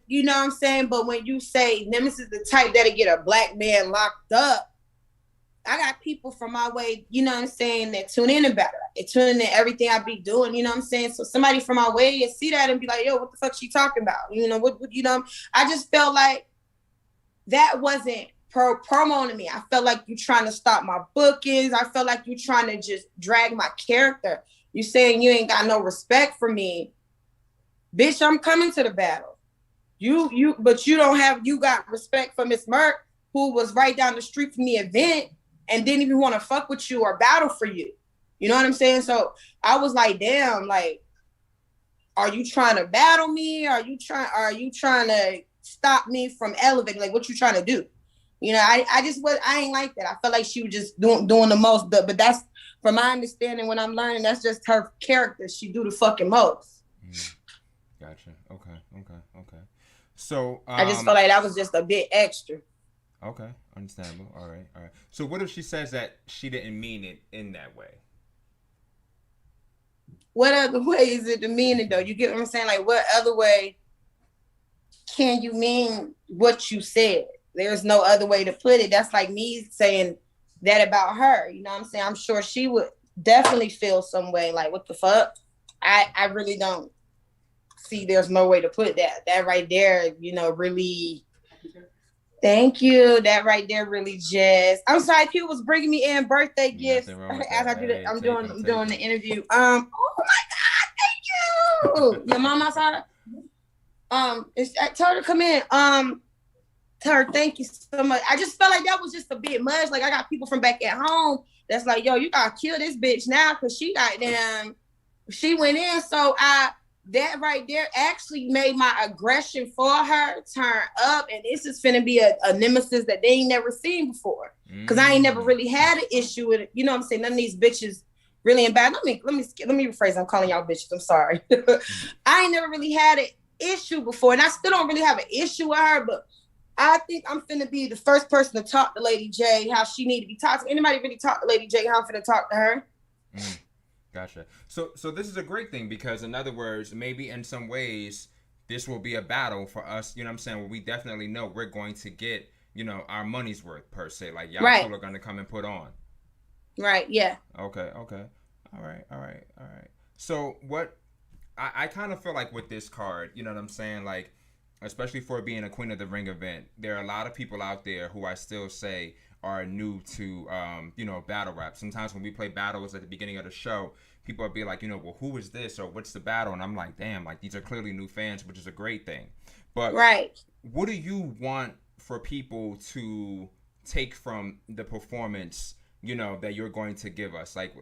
you know what I'm saying? But when you say Nemisis is the type that'll get a black man locked up, I got people from my way, you know what I'm saying, that tune in about it. They tune in to everything I be doing, you know what I'm saying? So somebody from my way you see that and be like, yo, what the fuck she talking about? You know, what you know, I just felt like that wasn't promo to me. I felt like you trying to stop my bookings. I felt like you trying to just drag my character. You saying you ain't got no respect for me. Bitch, I'm coming to the battle. But you got respect for Miss Merck, who was right down the street from the event and didn't even want to fuck with you or battle for you. You know what I'm saying? So I was like, damn, like, are you trying to battle me? Are you trying to stop me from elevating? Like, what you trying to do? You know, I ain't like that. I felt like she was just doing the most, but that's, from my understanding, when I'm learning, that's just her character. She do the fucking most. Gotcha. Okay. So I just felt like that was just a bit extra. Okay, understandable. All right. So what if she says that she didn't mean it in that way? What other way is it to mean it though? You get what I'm saying? Like, what other way can you mean what you said? There's no other way to put it. That's like me saying that about her. You know what I'm saying? I'm sure she would definitely feel some way. Like, what the fuck? I really don't see there's no way to put that. That right there, really. Thank you. That right there really just. I'm sorry, people was bringing me in birthday gifts as I did it. I'm doing the interview. Oh my God, thank you. Your mom outside? Tell her to come in. Tell her thank you so much. I just felt like that was just a bit much. Like I got people from back at home that's like, yo, you gotta kill this bitch now because she went in. So that right there actually made my aggression for her turn up, and this is finna be a nemesis that they ain't never seen before. Cause I ain't never really had an issue with it. You know what I'm saying? None of these bitches really in bad. Let me rephrase. I'm calling y'all bitches. I'm sorry. I ain't never really had an issue before, and I still don't really have an issue with her, but I think I'm finna be the first person to talk to Lady J how she need to be talked to. Anybody really talk to Lady J how I'm finna talk to her? Gotcha. So this is a great thing because, in other words, maybe in some ways this will be a battle for us. You know what I'm saying? Where we definitely know we're going to get, our money's worth per se. Like y'all two are going to come and put on. Right. Yeah. Okay. All right. So what I kind of feel like with this card, you know what I'm saying? Like, especially for being a Queen of the Ring event, there are a lot of people out there who I still say are new to, battle rap. Sometimes when we play battles at the beginning of the show, people will be like, well, who is this or what's the battle? And I'm like, damn, like these are clearly new fans, which is a great thing. But what do you want for people to take from the performance, that you're going to give us? Like,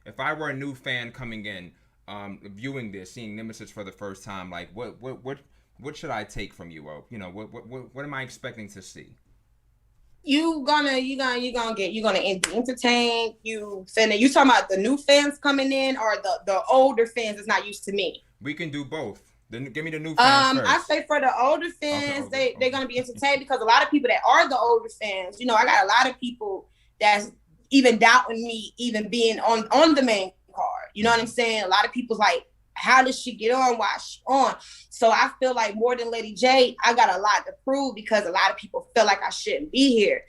if I were a new fan coming in, viewing this, seeing Nemisis for the first time, like what should I take from you? What am I expecting to see? You're gonna be entertained. You talking about the new fans coming in or the older fans that's not used to me? We can do both. Give me the new fans first. I say for the older fans, they're gonna be entertained because a lot of people that are the older fans, I got a lot of people that's even doubting me even being on the main card. You know what I'm saying? A lot of people's like, how does she get on? Why is she on? So I feel like more than Lady J, I got a lot to prove because a lot of people feel like I shouldn't be here.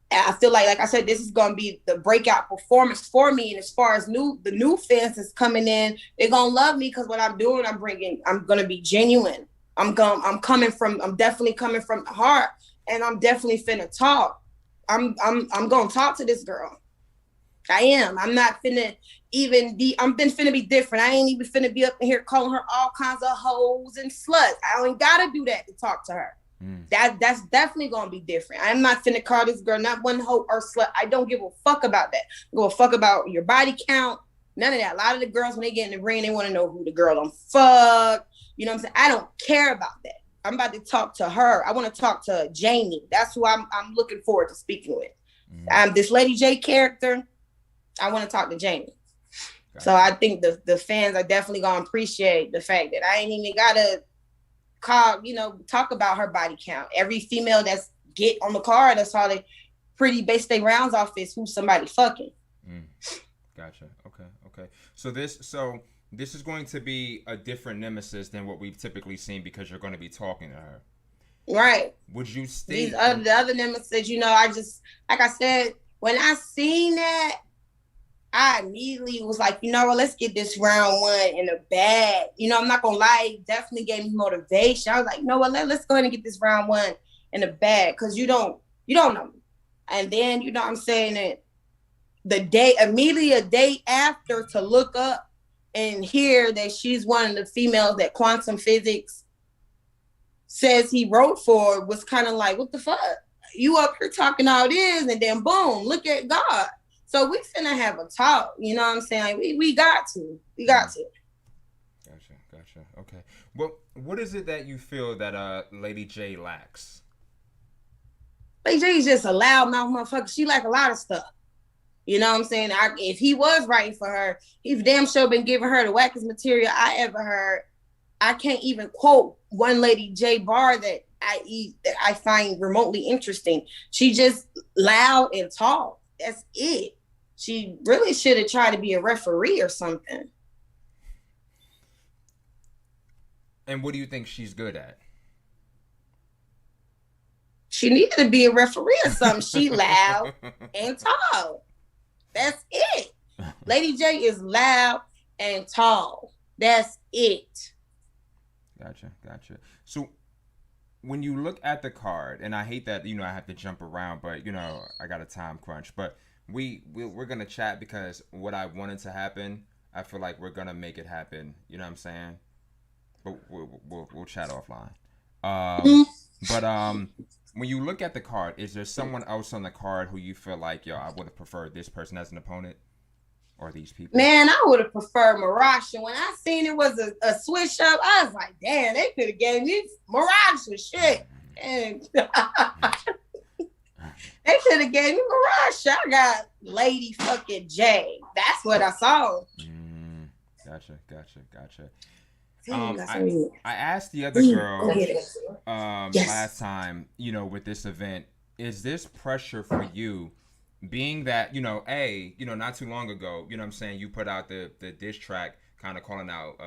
And I feel like I said, this is going to be the breakout performance for me. And as far as the new fans that's coming in, they're going to love me because what I'm doing, I'm going to be genuine. I'm definitely coming from the heart, and I'm definitely finna talk. I'm going to talk to this girl. I am. I'm not finna finna be different. I ain't even finna be up in here calling her all kinds of hoes and sluts. I ain't gotta do that to talk to her. That's definitely gonna be different. I'm not finna call this girl not one hoe or slut. I don't give a fuck about that. I give a fuck about your body count. None of that. A lot of the girls, when they get in the ring, they want to know who the girl I'm fuck. You know what I'm saying? I don't care about that. I'm about to talk to her. I want to talk to Jamie. That's who I'm looking forward to speaking with. This Lady J character, I want to talk to Jamie. Gotcha. So I think the fans are definitely going to appreciate the fact that I ain't even got to talk about her body count. Every female that's get on the card, that's how they pretty base their rounds off is who somebody fucking. Gotcha. Okay. So this is going to be a different Nemisis than what we've typically seen because you're going to be talking to her. Right. Would you state the other Nemisis, I just, like I said, when I seen that, I immediately was like, let's get this round one in the bag. I'm not gonna lie, it definitely gave me motivation. I was like, let's go ahead and get this round one in the bag because you don't know me. And then I'm saying that immediately a day after to look up and hear that she's one of the females that quantum physics says he wrote for was kind of like, what the fuck? You up here talking all this and then boom, look at God. So we finna have a talk, you know what I'm saying? Like we got to. Gotcha. Okay. Well, what is it that you feel that Lady J lacks? Lady J is just a loudmouth motherfucker. She like a lot of stuff. You know what I'm saying? If he was writing for her, he's damn sure been giving her the wackest material I ever heard. I can't even quote one Lady J bar that I find remotely interesting. She just loud and tall. That's it. She really should have tried to be a referee or something. And what do you think she's good at? She needed to be a referee or something. She loud and tall. That's it. Lady J is loud and tall. That's it. Gotcha. So when you look at the card, and I hate that, I have to jump around, but I got a time crunch. But we're gonna chat because what I wanted to happen, I feel like we're gonna make it happen. You know what I'm saying? But we'll chat offline. But when you look at the card, is there someone else on the card who you feel like, I would have preferred this person as an opponent, or these people? Man, I would have preferred Mirage. When I seen it was a switch up, I was like, damn, they could have gave me Mirage for shit. And they could have gave me Mirage. I got Lady fucking J. That's what I saw. Gotcha. I asked the other girl last time, with this event, is this pressure for you, being that, not too long ago, you know what I'm saying, you put out the diss track kind of calling out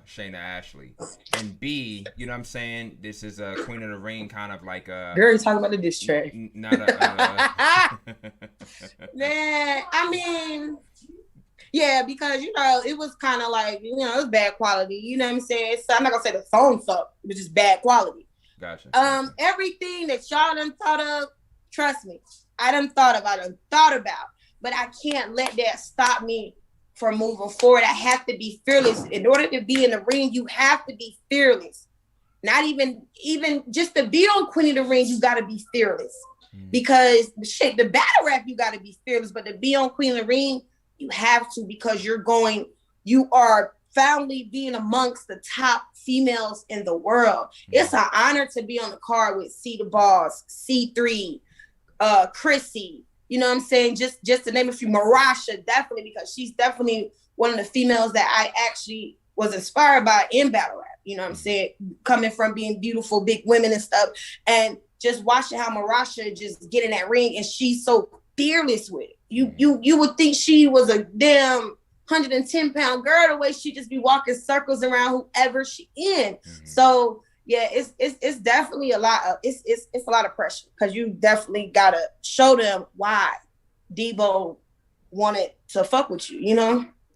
Shayna Ashley, and B, you know what I'm saying, this is a Queen of the Ring kind of like a... Girl, you talking about the diss track. Not a... Man, I mean... Yeah, because, it was kind of like, it was bad quality. You know what I'm saying? So I'm not going to say the song sucked. It was just bad quality. Gotcha. Everything that y'all done thought of, trust me, I done thought about. But I can't let that stop me from moving forward. I have to be fearless. In order to be in the ring, you have to be fearless. Not even just to be on Queen of the Ring, you got to be fearless. Because, the battle rap, you got to be fearless. But to be on Queen of the Ring, you have to, because you are finally being amongst the top females in the world. It's an honor to be on the card with C the Boss, C3, Chrissy. You know what I'm saying? Just to name a few. Marasha, definitely, because she's definitely one of the females that I actually was inspired by in battle rap. You know what I'm saying? Coming from being beautiful, big women and stuff. And just watching how Marasha just get in that ring, and she's so fearless with it. You would think she was a damn 110-pound girl, the way she just be walking circles around whoever she in. So yeah, it's definitely a lot of it's a lot of pressure, because you definitely gotta show them why Debo wanted to fuck with you.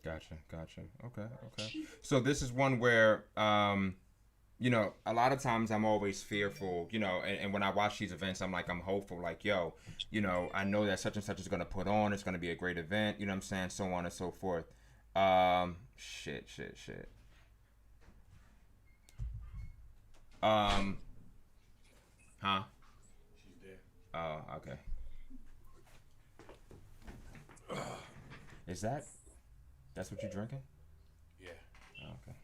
Gotcha. Okay. So this is one where a lot of times I'm always fearful, and when I watch these events, I'm hopeful, I know that such and such is going to put on, it's going to be a great event, you know what I'm saying, so on and so forth. Shit. Huh? She's there. Oh, okay. That's what you're drinking? Yeah. Oh, okay.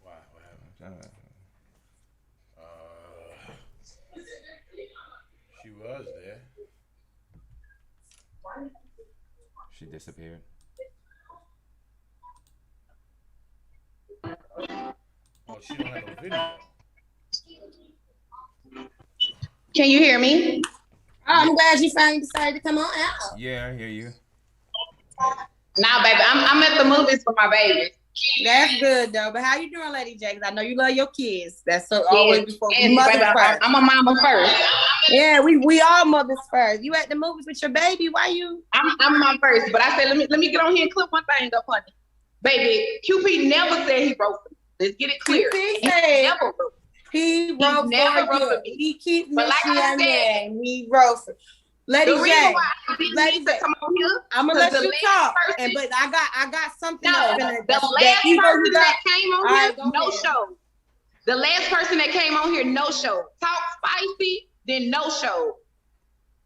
Why? What happened? She was there. She disappeared. Oh, she don't have no video. Can you hear me? I'm glad you finally decided to come on out. Yeah, I hear you. Nah, baby, I'm at the movies for my baby. That's good though. But how you doing, Lady J? 'Cause I know you love your kids. That's so always before mothers first. I'm a mama first. Yeah, we all mothers first. You at the movies with your baby? Why you? I'm my first, but I said let me get on here and clip one thing up on it. Baby, QP never said he wrote for me. Let's get it clear. He wrote for me. He keeps but like I said, he wrote for Lady J. Lady J, come on here. I'm gonna let you talk. But I got something. No, the last person that came on here, no show. The last person that came on here, no show. Talk spicy, then no show.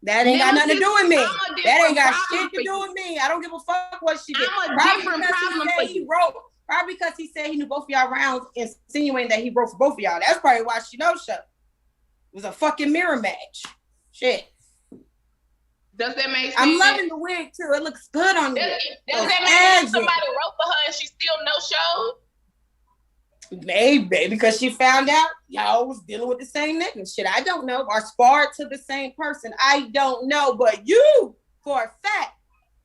That ain't got nothing to do with me. That ain't got shit to do with me. I don't give a fuck what she did. I'm a different problem for you. Probably because he said he knew both of y'all rounds, insinuating that he wrote for both of y'all. That's probably why she no show. It was a fucking mirror match. Shit. Does that make sense? I'm loving the wig too. It looks good on you. Does that mean somebody wrote for her and she still no show? Maybe because she found out y'all was dealing with the same nigga. Shit, I don't know. Or sparred to the same person. I don't know. But you, for a fact,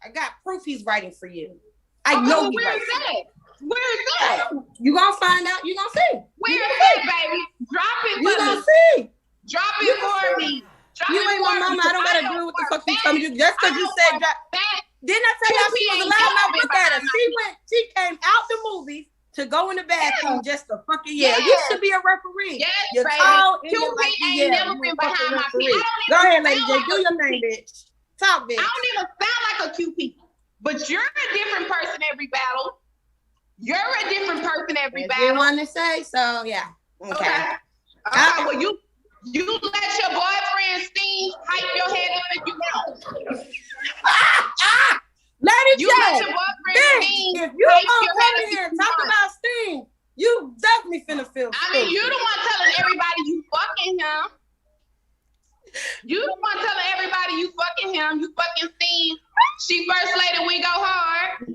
I got proof he's writing for you. I know he's writing. Where is that? You gonna find out. You gonna see. Where is that, baby? Drop it for me. You gonna see. Drop it for me. You ain't my mama. I don't gotta do what the fuck you tell me. Just because you said drop. Didn't I tell y'all she was a loudmouth? Look at her. She came out the movies to to go in the bathroom just to fucking yell. You should be a referee. Yes, You're baby. tall and QP you're like, ain't yeah, never you been a fucking behind my referee. feet. Go ahead, Lady J. Do your thing, bitch. Talk, bitch. I don't even sound like a QP. But you're a different person every battle. You're a different person every battle. You want to say so? Yeah. Okay. Well, you let your boyfriend Steve hype your head up if you want. Lady You J, let your boyfriend Steve if you hype gonna your come head in up here if and you talk want. about Sting, you definitely finna feel I mean, you the one telling everybody you fucking him. You the one telling everybody you fucking him. You fucking Steve. She first lady, we go hard.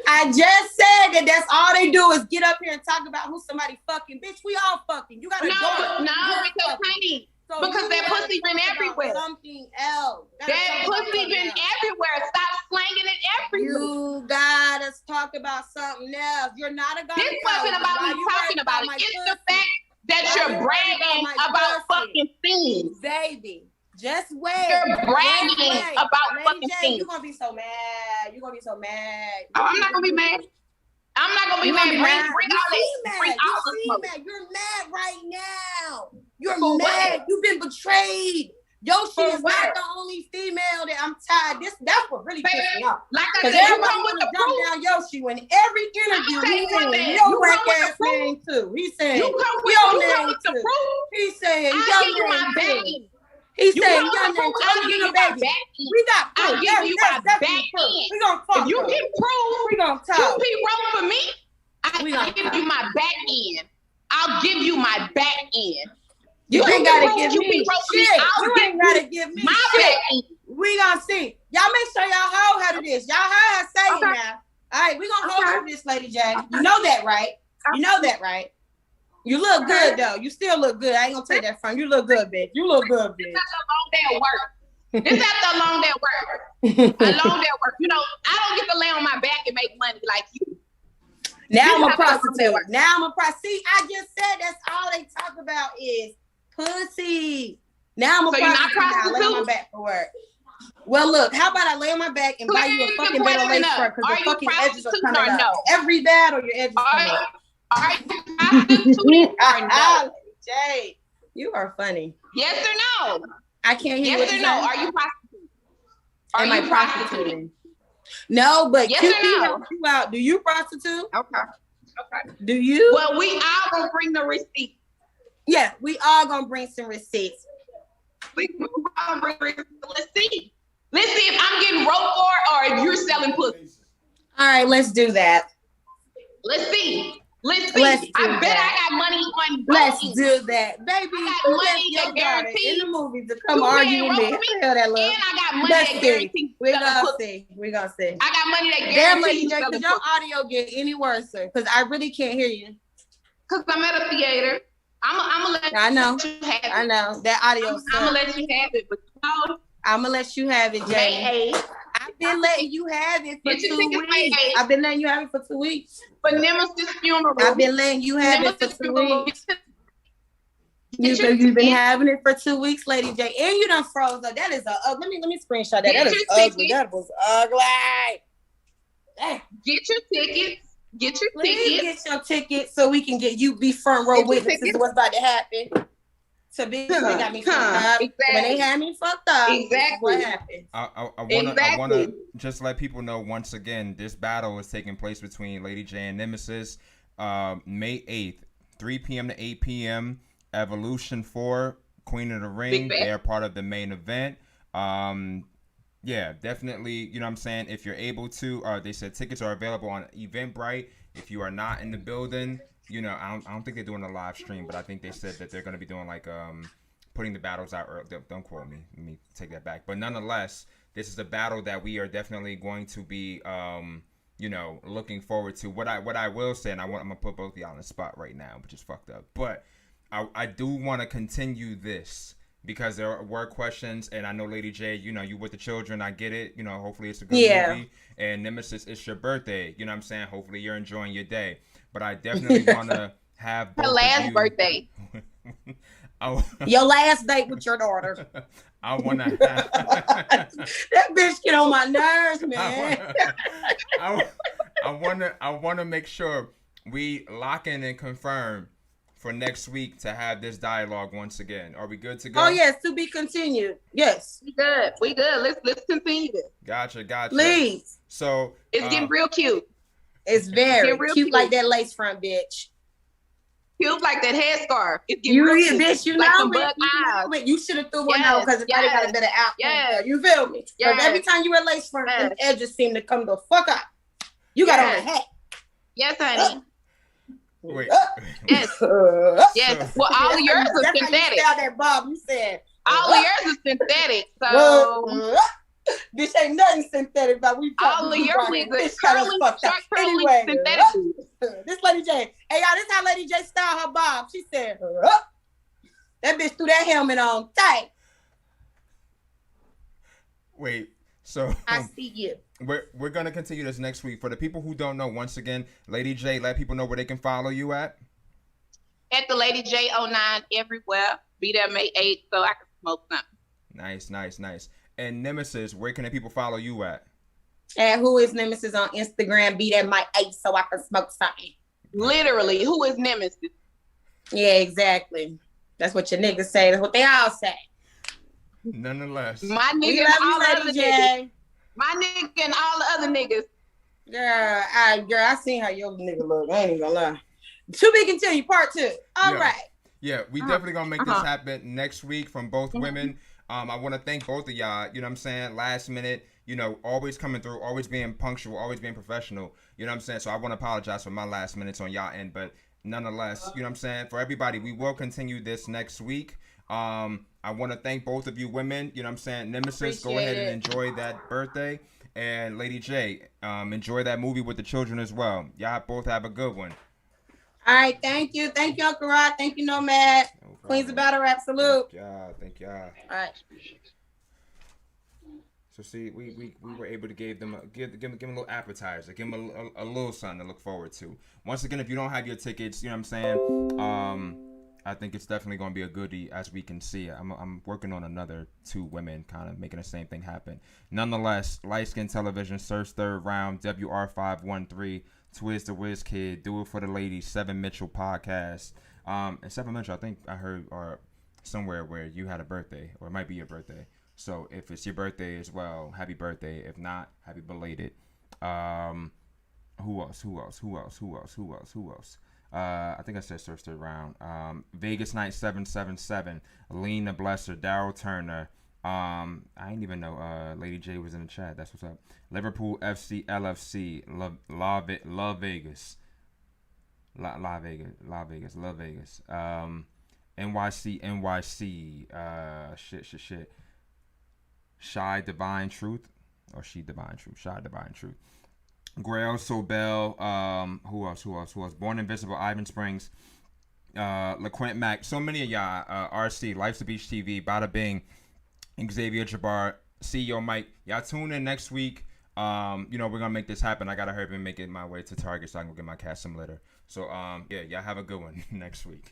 I just said that that's all they do is get up here and talk about who somebody fucking. Bitch, we all fucking. You gotta go. Because honey, So because that pussy been everywhere. Something else. That pussy been everywhere. Stop slanging it everywhere. You gotta talk about something else. You're not a guy. This wasn't about me talking about it. It's the fact that you're bragging about fucking things. Baby, just wait. You're bragging about fucking things. You're gonna be so mad. You're gonna be so mad. Oh, I'm not gonna be mad. I'm not gonna be mad. Bring all that. Mad. You're mad right now. You're mad. You've been betrayed. Yoshi is not the only female that I'm tired. That's what really pissed me off. Like I Because said, everybody want to jump down Yoshi when every interview he's saying your whack ass name too. He's saying your name too. He's saying your name too. He's saying your name too. I'm giving you baby. We got proof. I'll give you my back end. We gonna talk. If you can prove we gonna talk. QP wrote for me, I'll give you my back end. I'll give you my back end. You ain't gotta give me shit. You ain't gotta give me my shit. back end. We gonna see. Y'all make sure y'all hold her to this. Y'all heard her say it now. All right, we gonna hold her to this, Lady J. You know that, right? You know that, right? You look good though. You still look good. I ain't gonna take that from you. You look good, bitch. You look good, bitch. It's after a long day at work. It's after a long day at work. A long day at work. You know, I don't get to lay on my back and make money like you. Now I'm a prostitute. Now I'm a prostitute. See, I just said that's all they talk about is pussy. Now I'm a prostitute. Now I lay on my back for work. Well, look, how about I lay on my back and buy you a fucking better lace front because the fucking edges are coming out. Every battle, your edges come out. Are you prostituting or no? Jay, you are funny. Yes or no? I can't hear yes or no. Are you prostituting? Am I prostituting? No, but yes QP or no? helps you out. Do you prostitute? Okay. Okay. Do you? Well, we all gonna bring the receipt. Yeah, we all gonna bring some receipts. We all bring receipts. Let's see. Let's see if I'm getting wrote for or if you're selling pussy. All right, let's do that. Let's see. Let's see. I bet I got money on. Let's do that, baby. I got money that guarantees in the movies to come argue with me. That look. And I got money that guarantees. We're gonna see. We're gonna see. I got money that Damn, guarantees. Lady J, could your audio get any worse? Because I really can't hear you. Because I'm at a theater. I'm gonna let I know. you have it. I know that audio. I'm gonna let you have it, but no. I'm gonna let you have it, Jay. I've been letting you have it for 2 weeks. I've been letting you have it for 2 weeks. For Nemesis funeral. I've been letting you have it for 2 weeks. You've been having it for 2 weeks, Lady J, and you done froze up. That is let me screenshot that. That is ugly. That was ugly. Get your tickets. Get your Please tickets. Get your tickets so we can get you be front row witnesses to what's about to happen. So bitch, they got me fucked up. Exactly. When they had me fucked up, exactly what happened? I wanna just let people know once again, this battle is taking place between Lady J and Nemesis, May 8th, 3 p.m. to 8 p.m. Evolution 4, Queen of the Ring. They are part of the main event. Yeah, definitely. You know what I'm saying? If you're able to, they said tickets are available on Eventbrite. If you are not in the building, you know, I don't think they're doing a live stream, but I think they said that they're going to be doing like putting the battles out early. Don't quote me. Let me take that back. But nonetheless, this is a battle that we are definitely going to be, you know, looking forward to. What I will say, and I'm gonna put both of y'all on the spot right now, which is fucked up. But I do want to continue this because there were questions, and I know Lady J, you know, you with the children, I get it. You know, hopefully it's a good movie. And Nemesis, it's your birthday. You know what I'm saying? Hopefully you're enjoying your day. But I definitely want to have both her last birthday. Your last date with your daughter. I want to have that bitch get on my nerves, man. I want to make sure we lock in and confirm for next week to have this dialogue once again. Are we good to go? Oh yes, to be continued. Yes. We good. We good. Let's continue this. Gotcha. Please. So It's getting real cute. It's very getting real cute like that lace front, bitch. Cute like that headscarf. It's getting You real real cute. bitch, you like know some it. bug eyes. You should have threw one out because it probably got a better outcome. Yes. You feel me? Because every time you wear lace front, the edges seem to come the fuck out. You got on a hat. Yes, honey. Wait. Yes. Yes. Well, all of yours are That's synthetic. how you that Bob. You said all of yours is synthetic. So bitch, ain't nothing synthetic about we. All of your wigs are curly, short, curly, anyway, synthetic. This Lady J. Hey y'all, this how Lady J styled her bob. She said, that bitch threw that helmet on tight. Wait. So I see you. We're gonna continue this next week. For the people who don't know, once again, Lady J, let people know where they can follow you at. At the Lady J09 everywhere. Be there May 8th so I can smoke something. Nice. And Nemisis, where can the people follow you at? And who is Nemisis on Instagram? Be there May 8th so I can smoke something. Literally, who is Nemisis? Yeah, exactly. That's what your niggas say. That's what they all say. Nonetheless. My nigga and all the other niggas. My nigga and all the other niggas. Girl, I seen how your nigga look. I ain't even gonna lie. To be continued, part 2. All right. Yeah, we definitely gonna make this happen next week from both women. I want to thank both of y'all. You know what I'm saying? Last minute, always coming through, always being punctual, always being professional. You know what I'm saying? So I want to apologize for my last minutes on y'all end, but nonetheless, you know what I'm saying? For everybody, we will continue this next week. I want to thank both of you women. You know what I'm saying? Nemesis, go ahead and enjoy that birthday. And Lady J, enjoy that movie with the children as well. Y'all both have a good one. All right, thank you. Thank you, Uncle Rod. Thank you, Nomad. Queens of Battle Rap, salute. Thank y'all. All right. So see, we were able to give them a little appetizer, give them a little something to look forward to. Once again, if you don't have your tickets, you know what I'm saying? I think it's definitely going to be a goodie as we can see. I'm working on another 2 women kind of making the same thing happen. Nonetheless, Light Skin Television, Search Third Round, WR513, Twiz the Wiz Kid, Do It For The Ladies, 7 Mitchell Podcast. And 7 Mitchell, I think I heard or somewhere where you had a birthday, or it might be your birthday. So if it's your birthday as well, happy birthday. If not, happy belated. Who else? I think I said Search Third Round. Vegas Night 777, Lena Blesser, Daryl Turner. I didn't even know Lady J was in the chat. That's what's up. Liverpool FC LFC, Love Vegas. La Vegas. NYC. Shit. Shy Divine Truth. Or She Divine Truth. Shy Divine Truth. Grail Sobel, who else? Born Invisible, Ivan Springs, LaQuint Mack, so many of y'all, RC, Life's the Beach TV, Bada Bing, Xavier Jabbar, CEO Mike. Y'all tune in next week. We're gonna make this happen. I gotta hurry and make it my way to Target so I can go get my cat some litter. So y'all have a good one next week.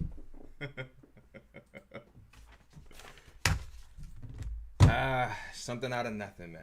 Something out of nothing, man.